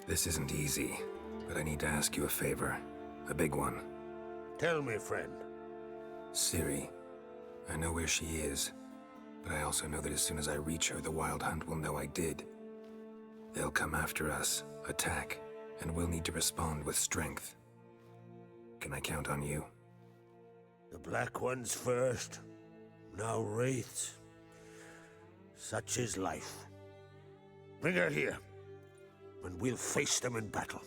This isn't easy, but I need to ask you a favor. A big one. Tell me, friend. Ciri. I know where she is, but I also know that as soon as I reach her, the Wild Hunt will know I did. They'll come after us, attack, and we'll need to respond with strength. Can I count on you? The Black Ones first, now Wraiths. Such is life. Bring her here, and we'll face them in battle.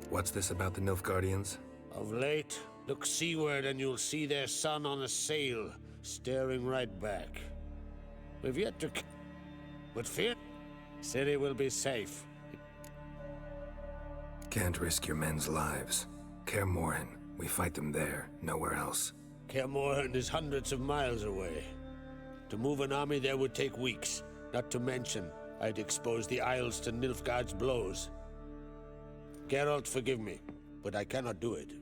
What's this about the Nilfgaardians? Of late, look seaward and you'll see their sun on a sail, staring right back. We've yet to... But fear, Ciri will be safe. Can't risk your men's lives. Kaer Morhen, we fight them there, nowhere else. Kaer Morhen is hundreds of miles away. To move an army there would take weeks, not to mention I'd expose the Isles to Nilfgaard's blows. Geralt, forgive me, but I cannot do it.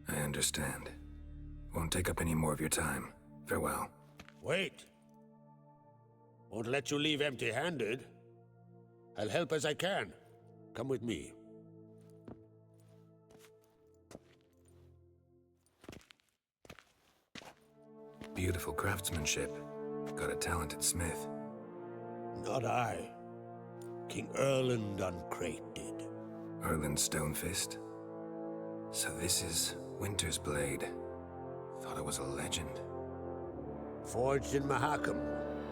I understand. Won't take up any more of your time. Farewell. Wait. Won't let you leave empty-handed. I'll help as I can. Come with me. Beautiful craftsmanship. Got a talented smith. Not I. King Erland Uncrate did. Erland Stonefist? So this is Winter's Blade. Thought it was a legend. Forged in Mahakam,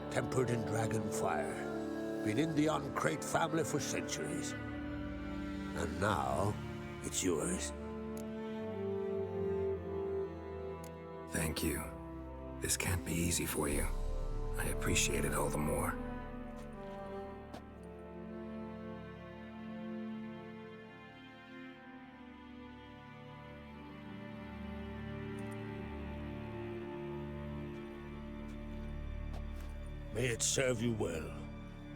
tempered in dragon fire. Been in the Uncrate family for centuries. And now, it's yours. Thank you. This can't be easy for you. I appreciate it all the more. May it serve you well.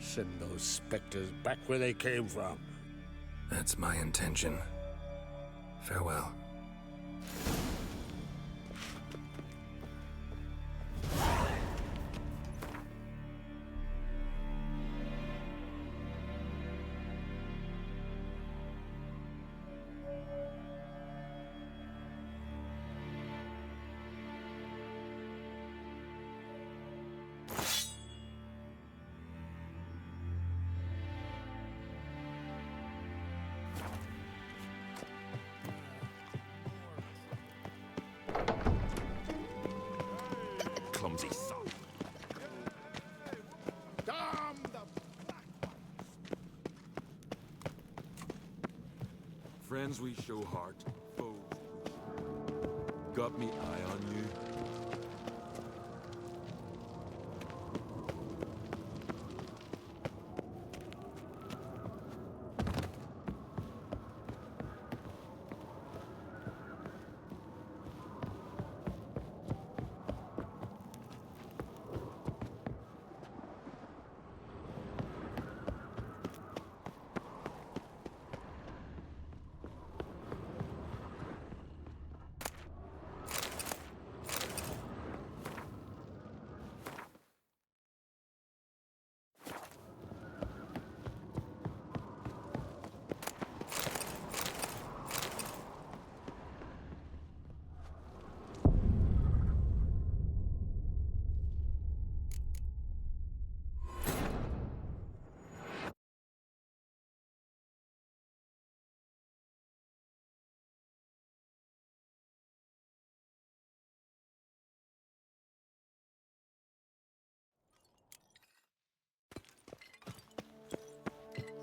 Send those specters back where they came from. That's my intention. Farewell. Clumsy son. Damn the Friends we show heart, foes we show. Got me eye on you.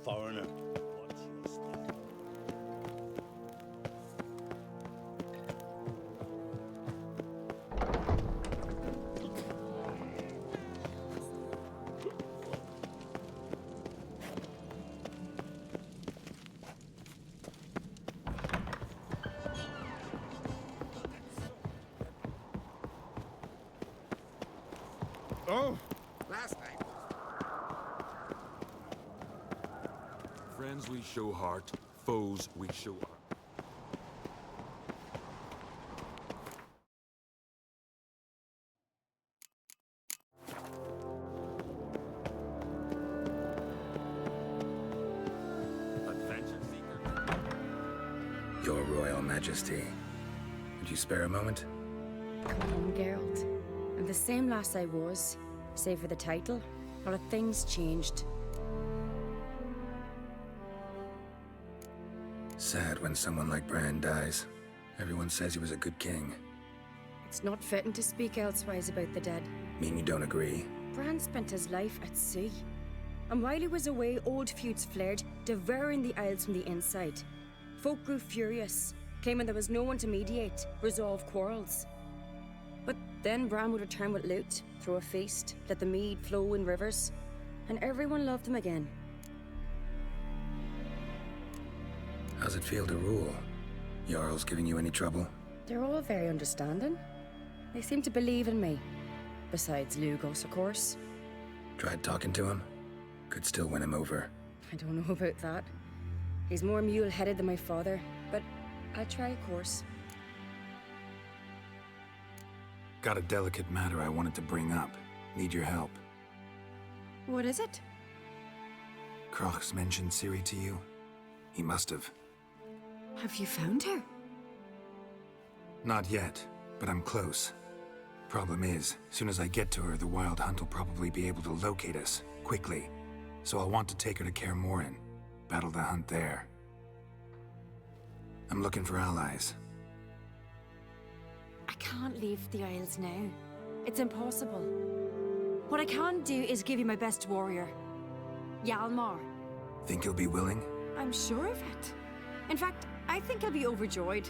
foreigner. Watch your step. Oh! Last night. Friends we show heart, foes we show heart. Adventure seeker? Your Royal Majesty. Would you spare a moment? Come on, Geralt. I'm the same lass I was, save for the title. A lot of things changed. Sad when someone like Bran dies. Everyone says he was a good king. It's not fitting to speak elsewise about the dead. Mean you don't agree? Bran spent his life at sea. And while he was away, old feuds flared, devouring the Isles from the inside. Folk grew furious, claiming there was no one to mediate, resolve quarrels. But then Bran would return with loot, throw a feast, let the mead flow in rivers, and everyone loved him again. How's it feel to rule? Jarl's giving you any trouble? They're all very understanding. They seem to believe in me. Besides Lugos, of course. Tried talking to him? Could still win him over. I don't know about that. He's more mule-headed than my father, but I'll try, of course. Got a delicate matter I wanted to bring up. Need your help. What is it? Crach's mentioned Ciri to you? He must have. Have you found her? Not yet, but I'm close. Problem is, soon as I get to her, the Wild Hunt will probably be able to locate us, quickly. So I'll want to take her to Kaer Morhen, battle the hunt there. I'm looking for allies. I can't leave the Isles now. It's impossible. What I can do is give you my best warrior, Hjalmar. Think he'll be willing? I'm sure of it. In fact, I think he'll be overjoyed.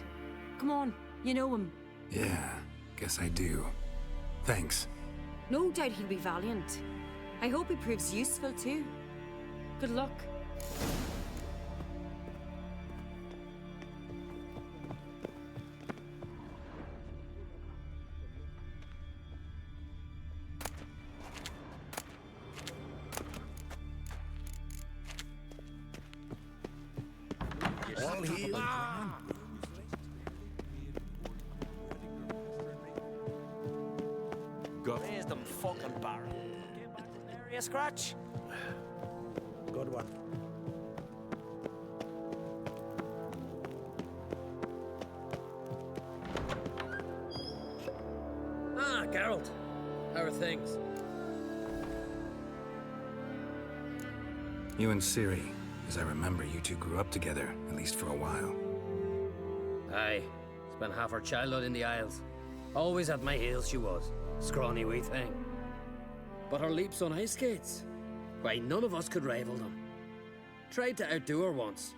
Come on, you know him. Yeah, guess I do. Thanks. No doubt he'll be valiant. I hope he proves useful too. Good luck. All healed. Raise them fucking barrel. Give that area a scratch. Good one. Ah, Geralt. How are things? You and Ciri. As I remember, you two grew up together, at least for a while. Aye. Spent half her childhood in the Isles. Always at my heels she was. Scrawny wee thing. But her leaps on ice skates? Why, none of us could rival them. Tried to outdo her once.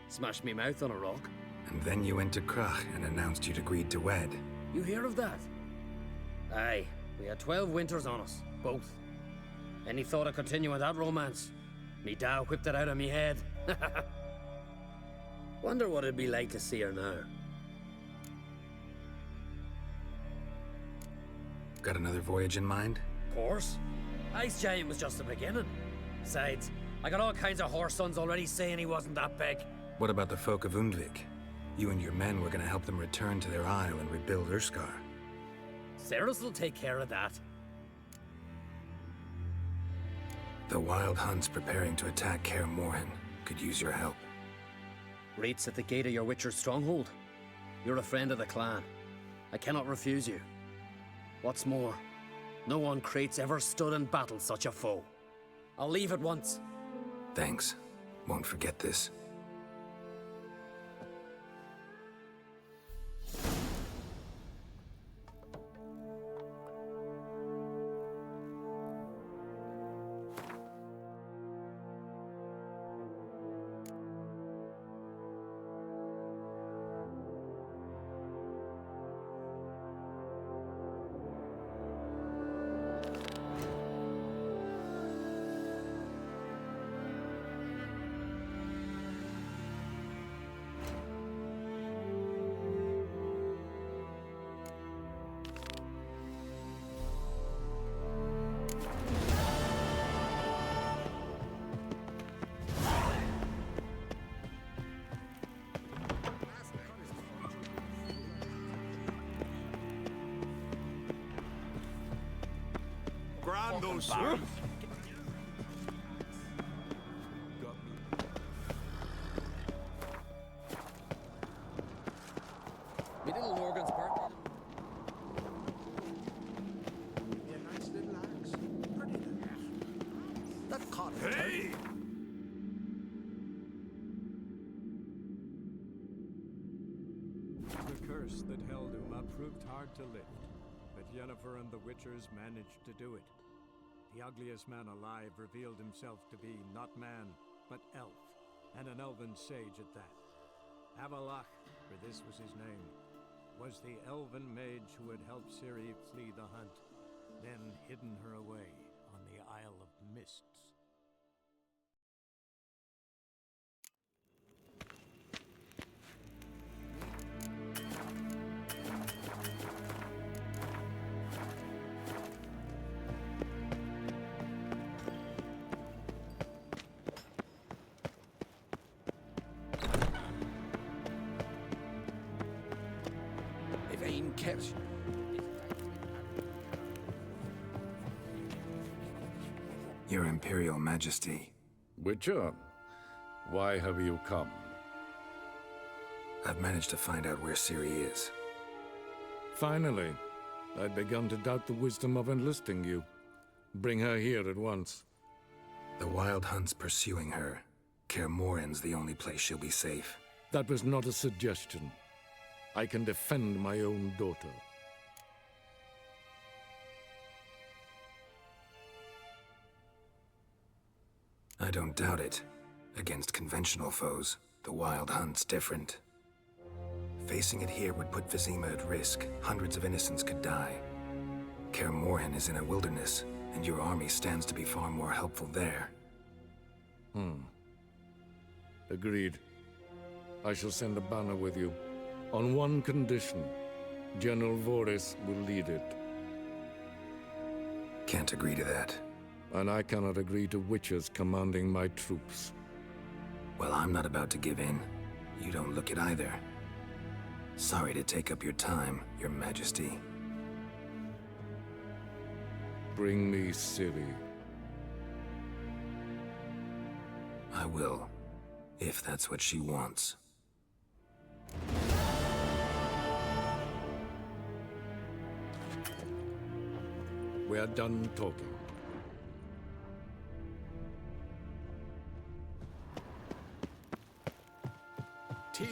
Smashed me mouth on a rock. And then you went to Crach and announced you'd agreed to wed. You hear of that? Aye. We had 12 winters on us. Both. Any thought of continuing that romance? Me da whipped it out of me head. Wonder what it'd be like to see her now. Got another voyage in mind? Of course. Ice Giant was just the beginning. Besides, I got all kinds of horse sons already saying he wasn't that big. What about the folk of Undvik? You and your men were gonna help them return to their isle and rebuild Urskar. Cerys will take care of that. The Wild Hunt's preparing to attack Kaer Morhen. Could use your help. Rates at the gate of your Witcher's stronghold. You're a friend of the clan. I cannot refuse you. What's more, no one Krait's ever stood and battled such a foe. I'll leave at once. Thanks. Won't forget this. grand, though, sir. Me little Morgan's partner. A nice little axe. Pretty nice. That caught it. Hey! The curse that held Uma proved hard to lift, but Yennefer and the Witchers managed to do it. The ugliest man alive revealed himself to be not man, but elf, and an elven sage at that. Avalach, for this was his name, was the elven mage who had helped Ciri flee the hunt, then hidden her away on the Isle of Mists. Your Imperial Majesty. Witcher, why have you come? I've managed to find out where Ciri is. Finally. I'd begun to doubt the wisdom of enlisting you. Bring her here at once. The Wild Hunt's pursuing her. Kaer Morhen's the only place she'll be safe. That was not a suggestion. I can defend my own daughter. I don't doubt it. Against conventional foes, the Wild Hunt's different. Facing it here would put Vizima at risk. Hundreds of innocents could die. Kaer Morhen is in a wilderness, and your army stands to be far more helpful there. Agreed. I shall send a banner with you. On one condition. General Voris will lead it. Can't agree to that. And I cannot agree to Witchers commanding my troops. Well, I'm not about to give in. You don't look it either. Sorry to take up your time, Your Majesty. Bring me Ciri. I will, if that's what she wants. We are done talking. Till